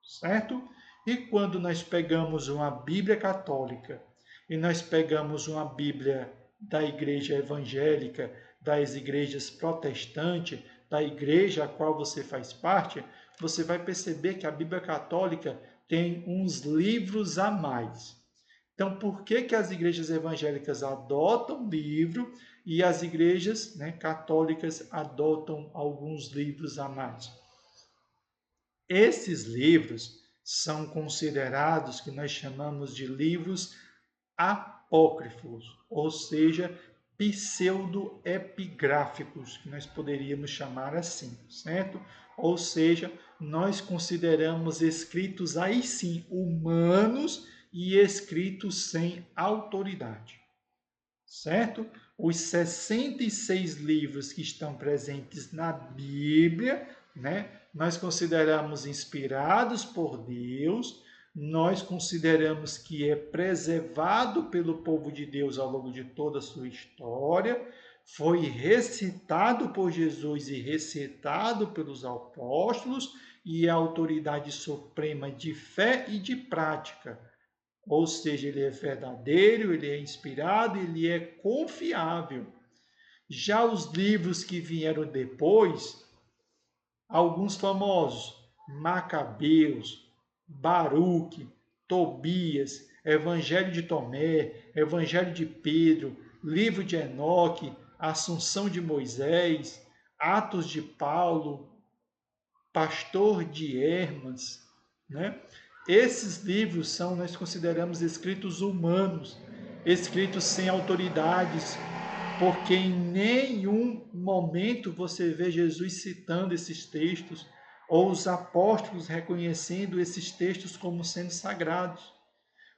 certo? E quando nós pegamos uma Bíblia católica e nós pegamos uma Bíblia da igreja evangélica, das igrejas protestantes, da igreja a qual você faz parte, você vai perceber que a Bíblia católica tem uns livros a mais. Então, por que, que as igrejas evangélicas adotam livro e as igrejas, né, católicas adotam alguns livros a mais? Esses livros são considerados, que nós chamamos de livros apócrifos, ou seja, pseudoepigráficos, que nós poderíamos chamar assim, certo? Ou seja, nós consideramos escritos aí sim humanos e escritos sem autoridade, certo? Os 66 livros que estão presentes na Bíblia, né? Nós consideramos inspirados por Deus, nós consideramos que é preservado pelo povo de Deus ao longo de toda a sua história, foi recitado por Jesus e recitado pelos apóstolos e é a autoridade suprema de fé e de prática. Ou seja, ele é verdadeiro, ele é inspirado, ele é confiável. Já os livros que vieram depois, alguns famosos, Macabeus, Baruque, Tobias, Evangelho de Tomé, Evangelho de Pedro, Livro de Enoque, Assunção de Moisés, Atos de Paulo, Pastor de Hermas, né? Esses livros são, nós consideramos escritos humanos, escritos sem autoridades, porque em nenhum momento você vê Jesus citando esses textos ou os apóstolos reconhecendo esses textos como sendo sagrados.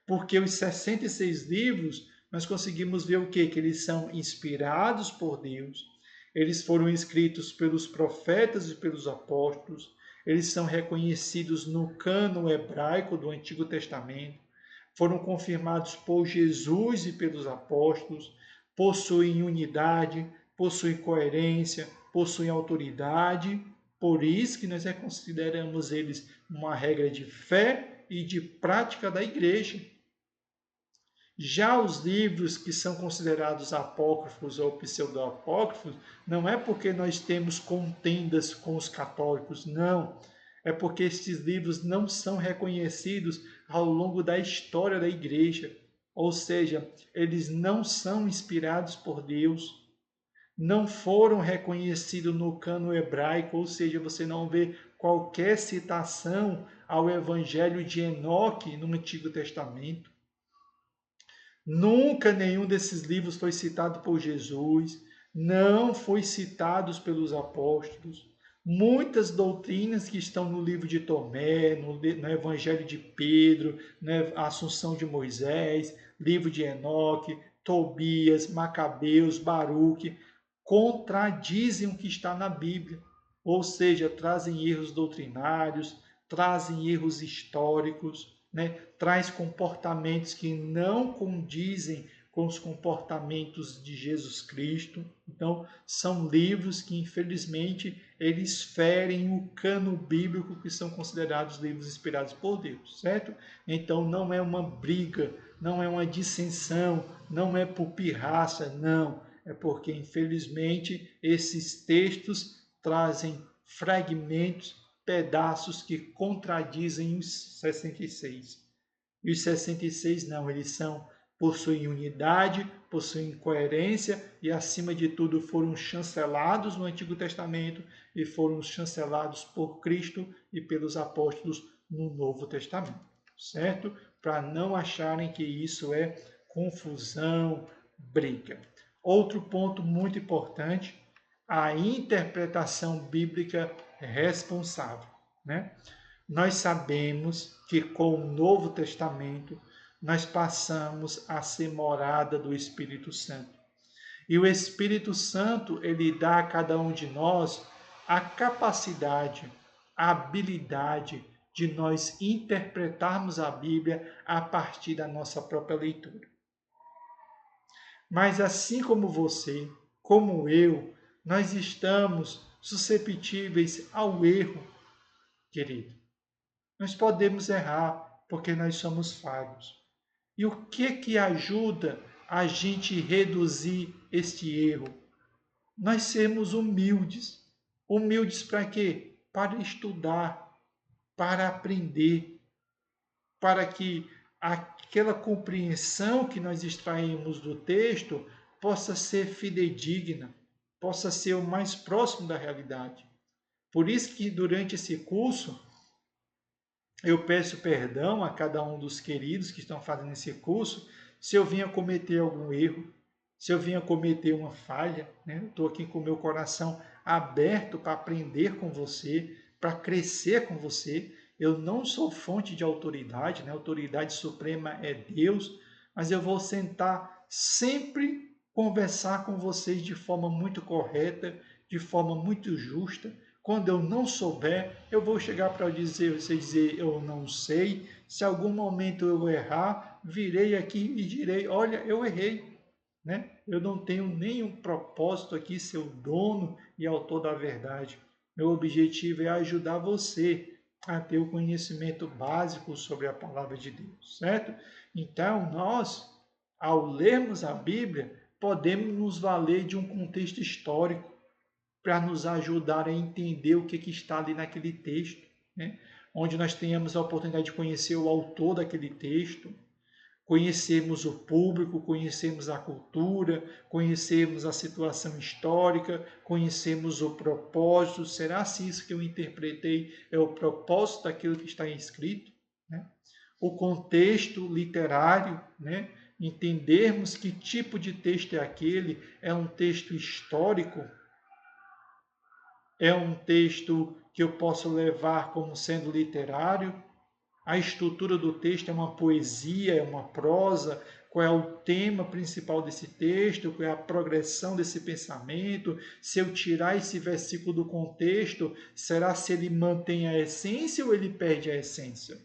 Porque os 66 livros, nós conseguimos ver o quê? Que eles são inspirados por Deus, eles foram escritos pelos profetas e pelos apóstolos, eles são reconhecidos no cânon hebraico do Antigo Testamento, foram confirmados por Jesus e pelos apóstolos, possuem unidade, possuem coerência, possuem autoridade. Por isso que nós consideramos eles uma regra de fé e de prática da igreja. Já os livros que são considerados apócrifos ou pseudo-apócrifos, não é porque nós temos contendas com os católicos, não. É porque estes livros não são reconhecidos ao longo da história da igreja. Ou seja, eles não são inspirados por Deus, não foram reconhecidos no cano hebraico, ou seja, você não vê qualquer citação ao Evangelho de Enoque no Antigo Testamento. Nunca nenhum desses livros foi citado por Jesus, não foi citados pelos apóstolos. Muitas doutrinas que estão no livro de Tomé, no Evangelho de Pedro, na Assunção de Moisés, livro de Enoque, Tobias, Macabeus, Baruque, contradizem o que está na Bíblia. Ou seja, trazem erros doutrinários, trazem erros históricos, né? Traz comportamentos que não condizem com os comportamentos de Jesus Cristo. Então, são livros que, infelizmente, eles ferem o cano bíblico, que são considerados livros inspirados por Deus, certo? Então, não é uma briga, não é uma dissensão, não é por pirraça, não. É porque, infelizmente, esses textos trazem fragmentos, pedaços que contradizem os 66. E os 66 não, eles são possuem unidade, possuem coerência e, acima de tudo, foram chancelados no Antigo Testamento e foram chancelados por Cristo e pelos apóstolos no Novo Testamento, certo? Para não acharem que isso é confusão, briga. Outro ponto muito importante, a interpretação bíblica responsável, né? Nós sabemos que com o Novo Testamento nós passamos a ser morada do Espírito Santo. E o Espírito Santo, ele dá a cada um de nós a capacidade, a habilidade de nós interpretarmos a Bíblia a partir da nossa própria leitura. Mas assim como você, como eu, nós estamos suscetíveis ao erro, querido. Nós podemos errar porque nós somos falhos. E o que ajuda a gente reduzir este erro? Nós sermos humildes. Humildes para quê? Para estudar, para aprender, para que aquela compreensão que nós extraímos do texto possa ser fidedigna, possa ser o mais próximo da realidade. Por isso que durante esse curso eu peço perdão a cada um dos queridos que estão fazendo esse curso se eu vinha cometer algum erro, se eu vinha cometer uma falha. Né? Eu estou aqui com o meu coração aberto para aprender com você, para crescer com você. Eu não sou fonte de autoridade, né? A autoridade suprema é Deus, mas eu vou sentar sempre conversar com vocês de forma muito correta, de forma muito justa. Quando eu não souber, eu vou chegar para você dizer eu não sei. Se algum momento eu errar, virei aqui e direi, olha, eu errei. Né? Eu não tenho nenhum propósito aqui ser o dono e autor da verdade. Meu objetivo é ajudar você a ter o conhecimento básico sobre a palavra de Deus, certo? Então, nós, ao lermos a Bíblia, podemos nos valer de um contexto histórico para nos ajudar a entender o que está ali naquele texto, né? Onde nós tenhamos a oportunidade de conhecer o autor daquele texto, conhecermos o público, conhecermos a cultura, conhecermos a situação histórica, conhecermos o propósito. Será se isso que eu interpretei é o propósito daquilo que está escrito? Né? O contexto literário, né? Entendermos que tipo de texto é aquele, é um texto histórico, é um texto que eu posso levar como sendo literário. A estrutura do texto é uma poesia, é uma prosa, qual é o tema principal desse texto, qual é a progressão desse pensamento. Se eu tirar esse versículo do contexto, será se ele mantém a essência ou ele perde a essência?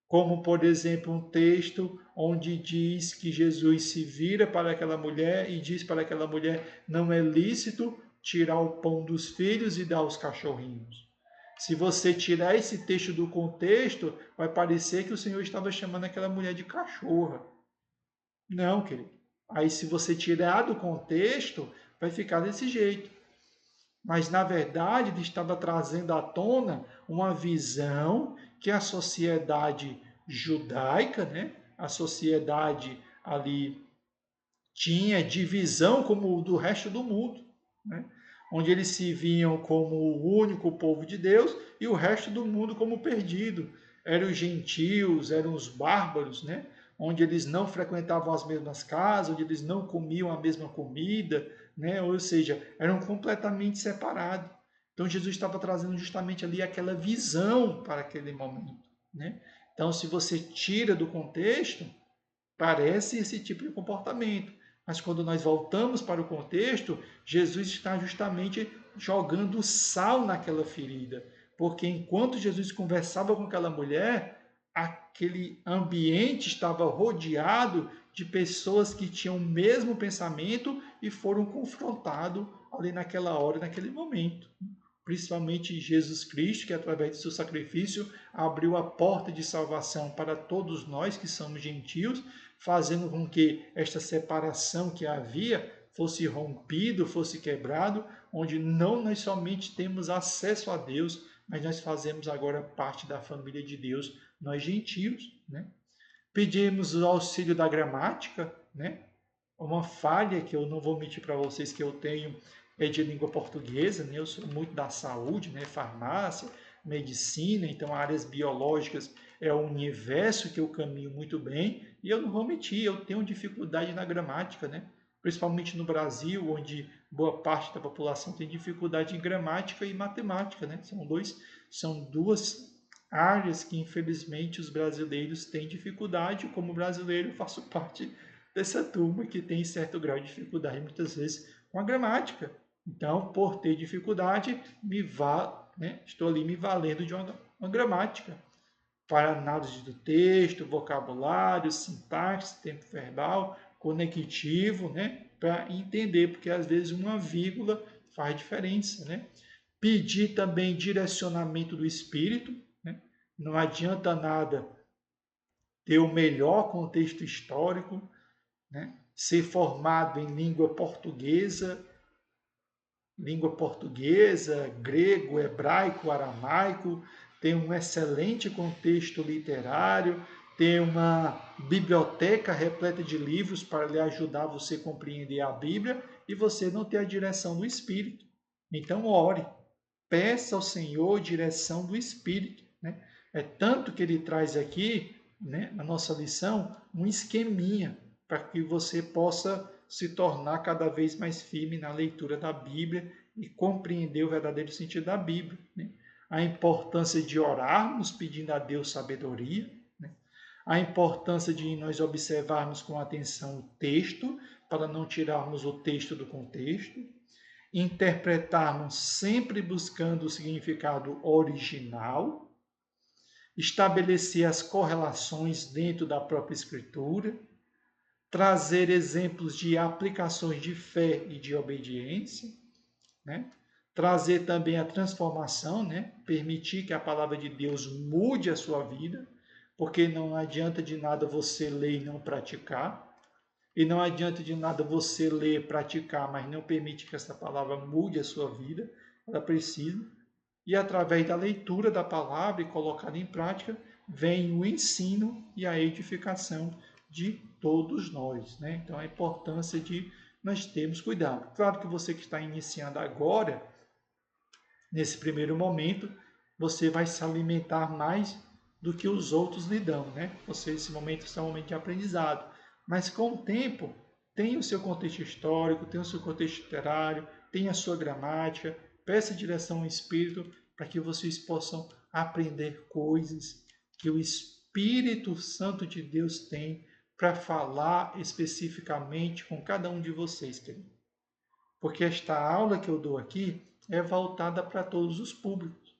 Como, por exemplo, um texto onde diz que Jesus se vira para aquela mulher e diz para aquela mulher: não é lícito tirar o pão dos filhos e dar aos cachorrinhos. Se você tirar esse texto do contexto, vai parecer que o Senhor estava chamando aquela mulher de cachorra. Não, querido. Aí, se você tirar do contexto, vai ficar desse jeito. Mas, na verdade, ele estava trazendo à tona uma visão que a sociedade judaica, né, a sociedade ali tinha divisão como o do resto do mundo, né, onde eles se viam como o único povo de Deus e o resto do mundo como perdido. Eram os gentios, eram os bárbaros, né, onde eles não frequentavam as mesmas casas, onde eles não comiam a mesma comida, né, ou seja, eram completamente separados. Então Jesus estava trazendo justamente ali aquela visão para aquele momento, né? Então, se você tira do contexto, parece esse tipo de comportamento. Mas quando nós voltamos para o contexto, Jesus está justamente jogando sal naquela ferida. Porque enquanto Jesus conversava com aquela mulher, aquele ambiente estava rodeado de pessoas que tinham o mesmo pensamento e foram confrontados ali naquela hora, naquele momento. Principalmente Jesus Cristo, que através do seu sacrifício abriu a porta de salvação para todos nós que somos gentios, fazendo com que esta separação que havia fosse rompido, fosse quebrado, onde não nós somente temos acesso a Deus, mas nós fazemos agora parte da família de Deus, nós gentios, né? Pedimos o auxílio da gramática, né? Uma falha que eu não vou mentir para vocês que eu tenho é de língua portuguesa, né? Eu sou muito da saúde, né? Farmácia, medicina, então áreas biológicas é um universo que eu caminho muito bem e eu não vou mentir, eu tenho dificuldade na gramática, né? Principalmente no Brasil, onde boa parte da população tem dificuldade em gramática e matemática, né? São duas áreas que infelizmente os brasileiros têm dificuldade. Como brasileiro, eu faço parte dessa turma que tem certo grau de dificuldade muitas vezes com a gramática. Então, por ter dificuldade, estou ali me valendo de uma gramática para análise do texto, vocabulário, sintaxe, tempo verbal, conectivo, né? Para entender, porque às vezes uma vírgula faz diferença, né? Pedir também direcionamento do espírito, né? Não adianta nada ter o melhor contexto histórico, né? Ser formado em língua portuguesa, grego, hebraico, aramaico, ter um excelente contexto literário, ter uma biblioteca repleta de livros para lhe ajudar você a compreender a Bíblia e você não ter a direção do Espírito. Então, ore, peça ao Senhor direção do Espírito, né? É tanto que ele traz aqui, né, na nossa lição, um esqueminha para que você possa se tornar cada vez mais firme na leitura da Bíblia e compreender o verdadeiro sentido da Bíblia, né? A importância de orarmos pedindo a Deus sabedoria, né? A importância de nós observarmos com atenção o texto, para não tirarmos o texto do contexto, interpretarmos sempre buscando o significado original, estabelecer as correlações dentro da própria Escritura, trazer exemplos de aplicações de fé e de obediência, né? Trazer também a transformação, né? Permitir que a palavra de Deus mude a sua vida, porque não adianta de nada você ler e não praticar, e não adianta de nada você ler, praticar, mas não permite que essa palavra mude a sua vida. Ela precisa. E através da leitura da palavra e colocada em prática, vem o ensino e a edificação de todos nós, né? Então, a importância de nós termos cuidado. Claro que você que está iniciando agora, nesse primeiro momento, você vai se alimentar mais do que os outros lhe dão, né? Você, esse momento é um momento de aprendizado. Mas com o tempo, tem o seu contexto histórico, tem o seu contexto literário, tem a sua gramática, peça direção ao Espírito para que vocês possam aprender coisas que o Espírito Santo de Deus tem para falar especificamente com cada um de vocês, querido. Porque esta aula que eu dou aqui é voltada para todos os públicos.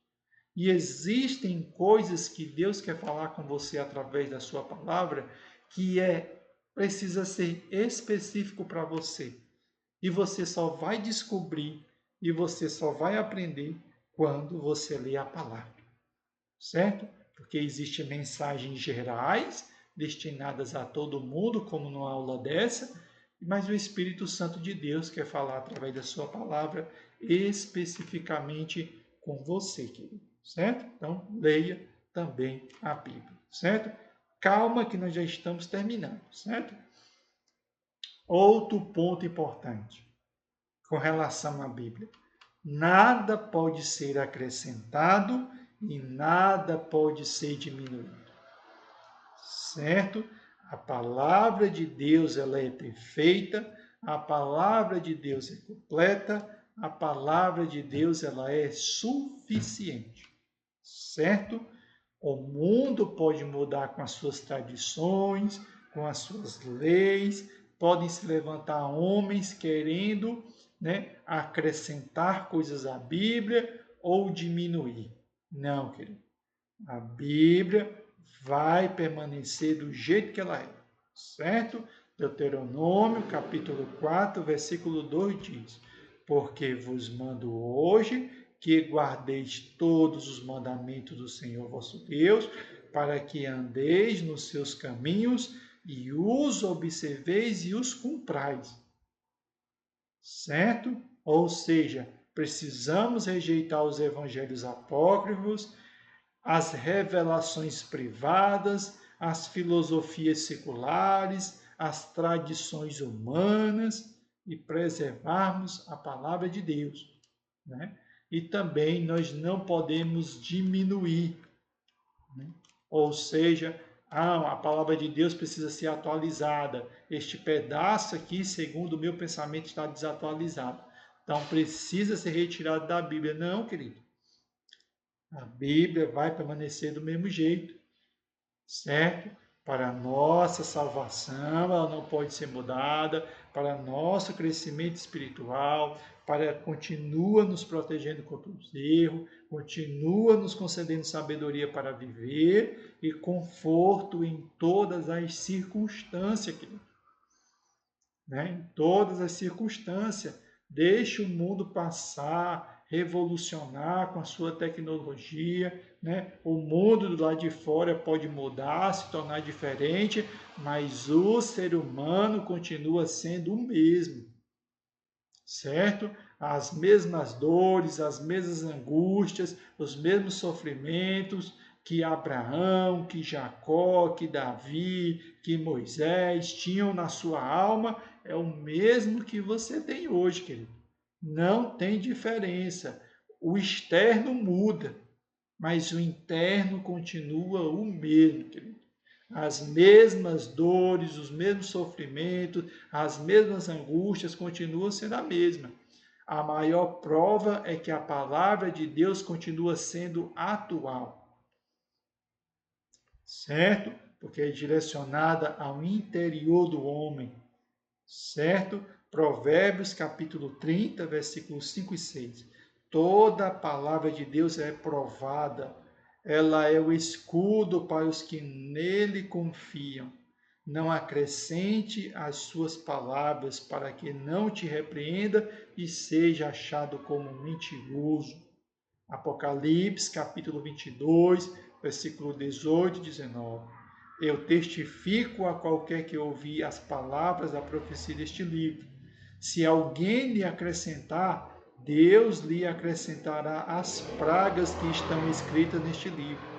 E existem coisas que Deus quer falar com você através da sua palavra que precisa ser específico para você. E você só vai descobrir e você só vai aprender quando você ler a palavra. Certo? Porque existem mensagens gerais destinadas a todo mundo, como numa aula dessa, mas o Espírito Santo de Deus quer falar através da sua palavra especificamente com você, querido. Certo? Então, leia também a Bíblia. Certo? Calma que nós já estamos terminando. Certo? Outro ponto importante com relação à Bíblia. Nada pode ser acrescentado e nada pode ser diminuído. Certo? A palavra de Deus ela é perfeita, a palavra de Deus é completa, a palavra de Deus ela é suficiente. Certo? O mundo pode mudar com as suas tradições, com as suas leis, podem se levantar homens querendo, né, acrescentar coisas à Bíblia ou diminuir. Não, querido. A Bíblia vai permanecer do jeito que ela é, certo? Deuteronômio, capítulo 4, versículo 2 diz: Porque vos mando hoje que guardeis todos os mandamentos do Senhor vosso Deus, para que andeis nos seus caminhos e os observeis e os cumprais. Certo? Ou seja, precisamos rejeitar os evangelhos apócrifos, as revelações privadas, as filosofias seculares, as tradições humanas e preservarmos a palavra de Deus, né? E também nós não podemos diminuir, né? Ou seja, a palavra de Deus precisa ser atualizada. Este pedaço aqui, segundo o meu pensamento, está desatualizado. Então precisa ser retirado da Bíblia. Não, querido. A Bíblia vai permanecer do mesmo jeito, certo? Para a nossa salvação, ela não pode ser mudada, para nosso crescimento espiritual, para continua nos protegendo contra os erros, continua nos concedendo sabedoria para viver e conforto em todas as circunstâncias, querido, né? Em todas as circunstâncias. Deixe o mundo passar, revolucionar com a sua tecnologia, né? O mundo do lado de fora pode mudar, se tornar diferente, mas o ser humano continua sendo o mesmo, certo? As mesmas dores, as mesmas angústias, os mesmos sofrimentos que Abraão, que Jacó, que Davi, que Moisés tinham na sua alma, é o mesmo que você tem hoje, querido. Não tem diferença. O externo muda, mas o interno continua o mesmo, querido. As mesmas dores, os mesmos sofrimentos, as mesmas angústias continuam sendo a mesma. A maior prova é que a palavra de Deus continua sendo atual, certo? Porque é direcionada ao interior do homem, certo? Provérbios capítulo 30, versículos 5 e 6. Toda a palavra de Deus é provada, ela é o escudo para os que nele confiam. Não acrescente as suas palavras para que não te repreenda e seja achado como mentiroso. Apocalipse, capítulo 22, versículo 18 e 19. Eu testifico a qualquer que ouvir as palavras da profecia deste livro. Se alguém lhe acrescentar, Deus lhe acrescentará as pragas que estão escritas neste livro.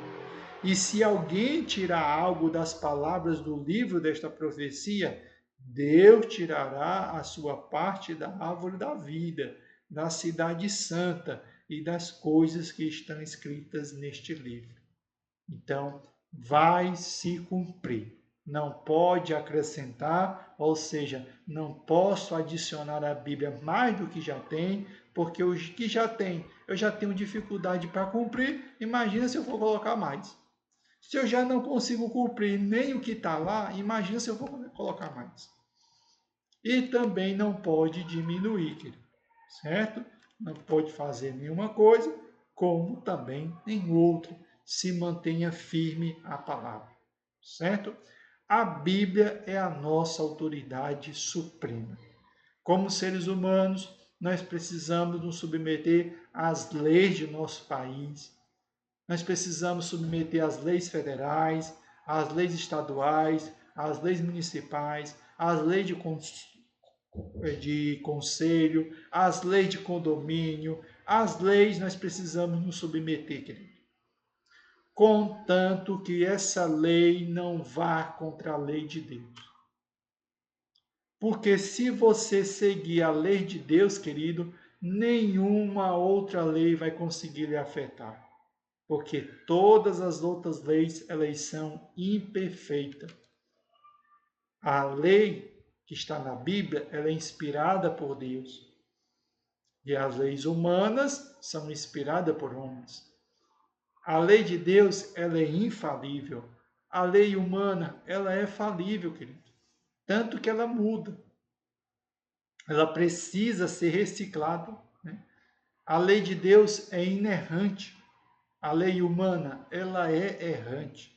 E se alguém tirar algo das palavras do livro desta profecia, Deus tirará a sua parte da árvore da vida, da cidade santa e das coisas que estão escritas neste livro. Então, vai se cumprir. Não pode acrescentar, ou seja, não posso adicionar à Bíblia mais do que já tem, porque o que já tem, eu já tenho dificuldade para cumprir. Imagina se eu for colocar mais. Se eu já não consigo cumprir nem o que está lá, imagina se eu for colocar mais. E também não pode diminuir, querido, certo? Não pode fazer nenhuma coisa, como também nem outra. Se mantenha firme a palavra, certo? A Bíblia é a nossa autoridade suprema. Como seres humanos, nós precisamos nos submeter às leis de nosso país. Nós precisamos submeter às leis federais, às leis estaduais, às leis municipais, às leis de conselho, às leis de condomínio, às leis nós precisamos nos submeter, querido. Contanto que essa lei não vá contra a lei de Deus. Porque se você seguir a lei de Deus, querido, nenhuma outra lei vai conseguir lhe afetar. Porque todas as outras leis, elas são imperfeitas. A lei que está na Bíblia, ela é inspirada por Deus. E as leis humanas são inspiradas por homens. A lei de Deus, ela é infalível. A lei humana, ela é falível, querido. Tanto que ela muda. Ela precisa ser reciclada, né? A lei de Deus é inerrante. A lei humana, ela é errante.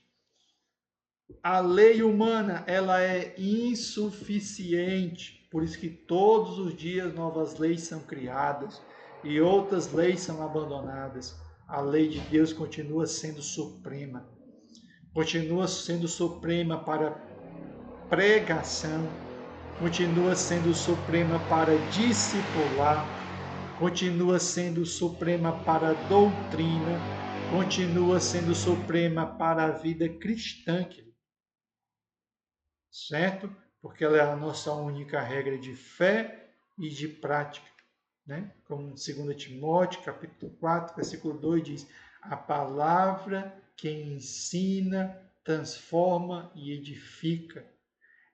A lei humana, ela é insuficiente. Por isso que todos os dias novas leis são criadas e outras leis são abandonadas. A lei de Deus continua sendo suprema. Continua sendo suprema para pregação, continua sendo suprema para discipular, continua sendo suprema para doutrina, continua sendo suprema para a vida cristã. certo? Porque ela é a nossa única regra de fé e de prática, né? Como 2 Timóteo, capítulo 4, versículo 2 diz: a palavra que ensina, transforma e edifica.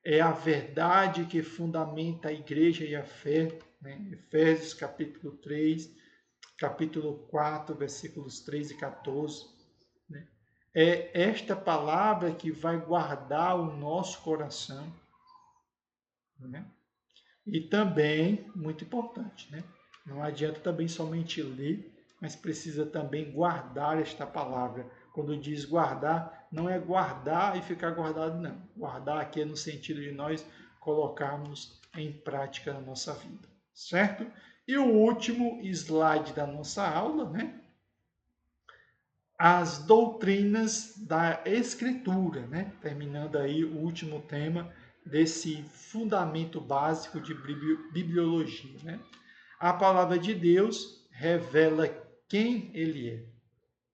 É a verdade que fundamenta a igreja e a fé, né? Efésios capítulo 3, capítulo 4, versículos 13 e 14. Né? É esta palavra que vai guardar o nosso coração. Né? E também, muito importante, né? Não adianta também somente ler, mas precisa também guardar esta palavra. Quando diz guardar, não é guardar e ficar guardado, não. Guardar aqui é no sentido de nós colocarmos em prática na nossa vida, certo? E o último slide da nossa aula, né? As doutrinas da Escritura, né? Terminando aí o último tema desse fundamento básico de bibliologia, né? A palavra de Deus revela quem ele é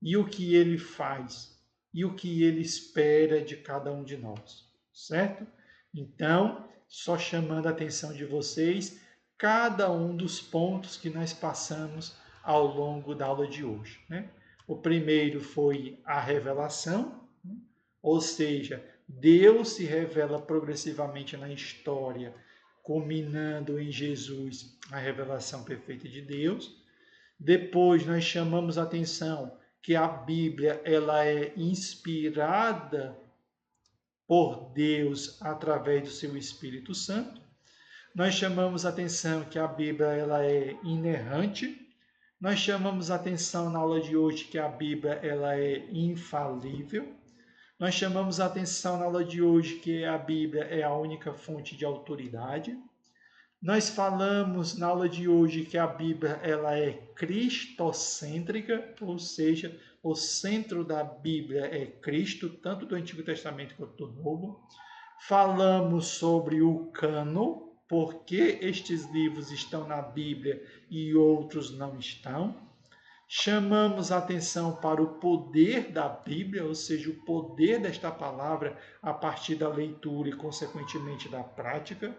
e o que ele faz e o que ele espera de cada um de nós, certo? Então, só chamando a atenção de vocês, cada um dos pontos que nós passamos ao longo da aula de hoje, né? O primeiro foi a revelação, ou seja, Deus se revela progressivamente na história, culminando em Jesus, a revelação perfeita de Deus. Depois nós chamamos a atenção que a Bíblia ela é inspirada por Deus através do seu Espírito Santo. Nós chamamos a atenção que a Bíblia ela é inerrante. Nós chamamos a atenção na aula de hoje que a Bíblia ela é infalível. Nós chamamos a atenção na aula de hoje que a Bíblia é a única fonte de autoridade. Nós falamos na aula de hoje que a Bíblia ela é cristocêntrica, ou seja, o centro da Bíblia é Cristo, tanto do Antigo Testamento quanto do Novo. Falamos sobre o cânon, por que estes livros estão na Bíblia e outros não estão. Chamamos a atenção para o poder da Bíblia, ou seja, o poder desta palavra a partir da leitura e, consequentemente, da prática.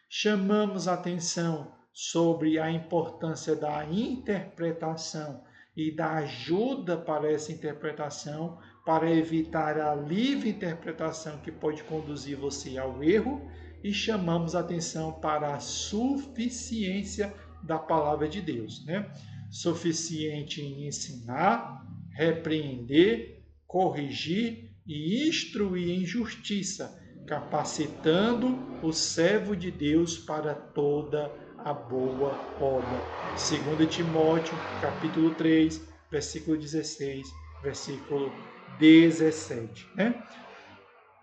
Chamamos a atenção sobre a importância da interpretação e da ajuda para essa interpretação, para evitar a livre interpretação que pode conduzir você ao erro, e chamamos a atenção para a suficiência da palavra de Deus, né? Suficiente em ensinar, repreender, corrigir e instruir em justiça, capacitando o servo de Deus para toda a boa obra. 2 Timóteo, capítulo 3, versículo 16, versículo 17. Né?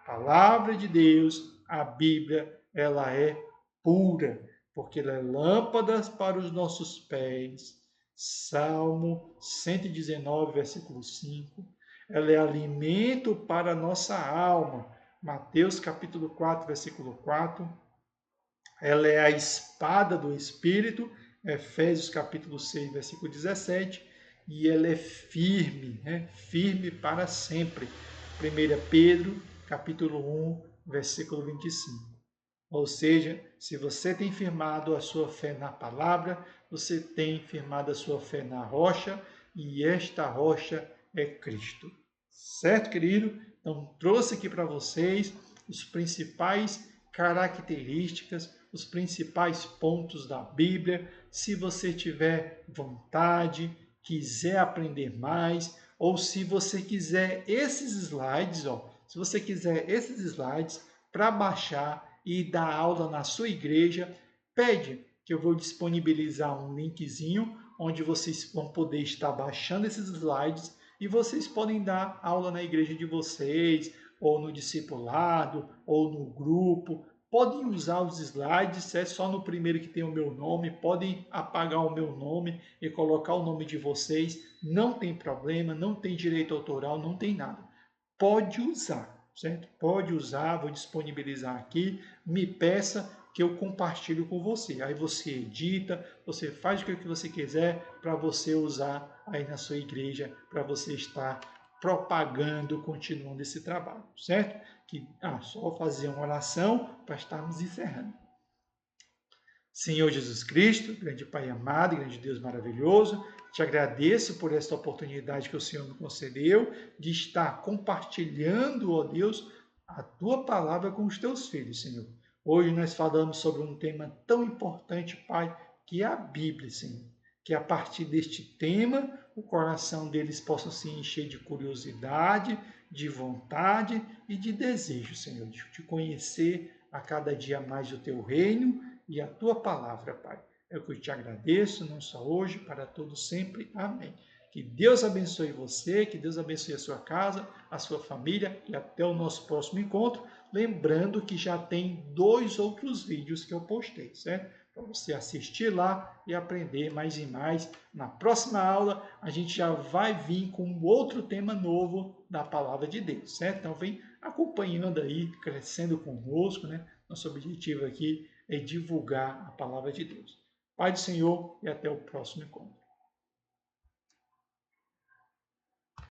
Palavra de Deus, a Bíblia, ela é pura, porque ela é lâmpada para os nossos pés. Salmo 119, versículo 5. Ela é alimento para a nossa alma. Mateus capítulo 4, versículo 4. Ela é a espada do Espírito. Efésios capítulo 6, versículo 17. E ela é firme, né? Firme para sempre. 1 Pedro capítulo 1, versículo 25. Ou seja, se você tem firmado a sua fé na palavra, você tem firmado a sua fé na rocha, e esta rocha é Cristo. Certo, querido? Então, trouxe aqui para vocês os principais características, os principais pontos da Bíblia. Se você tiver vontade, quiser aprender mais, ou se você quiser esses slides, se você quiser esses slides para baixar e dar aula na sua igreja, pede que eu vou disponibilizar um linkzinho onde vocês vão poder estar baixando esses slides e vocês podem dar aula na igreja de vocês, ou no discipulado, ou no grupo. Podem usar os slides, é só no primeiro que tem o meu nome, podem apagar o meu nome e colocar o nome de vocês, não tem problema, não tem direito autoral, não tem nada. Pode usar, certo? Pode usar, vou disponibilizar aqui, me peça que eu compartilho com você. Aí você edita, você faz o que você quiser para você usar aí na sua igreja, para você estar propagando, continuando esse trabalho, certo? Só fazer uma oração para estarmos encerrando. Senhor Jesus Cristo, grande Pai amado, grande Deus maravilhoso, te agradeço por esta oportunidade que o Senhor nos concedeu de estar compartilhando, ó Deus, a tua palavra com os teus filhos, Senhor. Hoje nós falamos sobre um tema tão importante, Pai, que é a Bíblia, Senhor. Que a partir deste tema, o coração deles possa se encher de curiosidade, de vontade e de desejo, Senhor, de te conhecer a cada dia mais o teu reino e a tua palavra, Pai. É o que eu te agradeço, não só hoje, para todos sempre. Amém. Que Deus abençoe você, que Deus abençoe a sua casa, a sua família e até o nosso próximo encontro. Lembrando que já tem 2 outros vídeos que eu postei, certo? Para você assistir lá e aprender mais e mais. Na próxima aula, a gente já vai vir com outro tema novo da palavra de Deus, certo? Então, vem acompanhando aí, crescendo conosco, né? Nosso objetivo aqui é divulgar a palavra de Deus. Pai do Senhor e até o próximo encontro.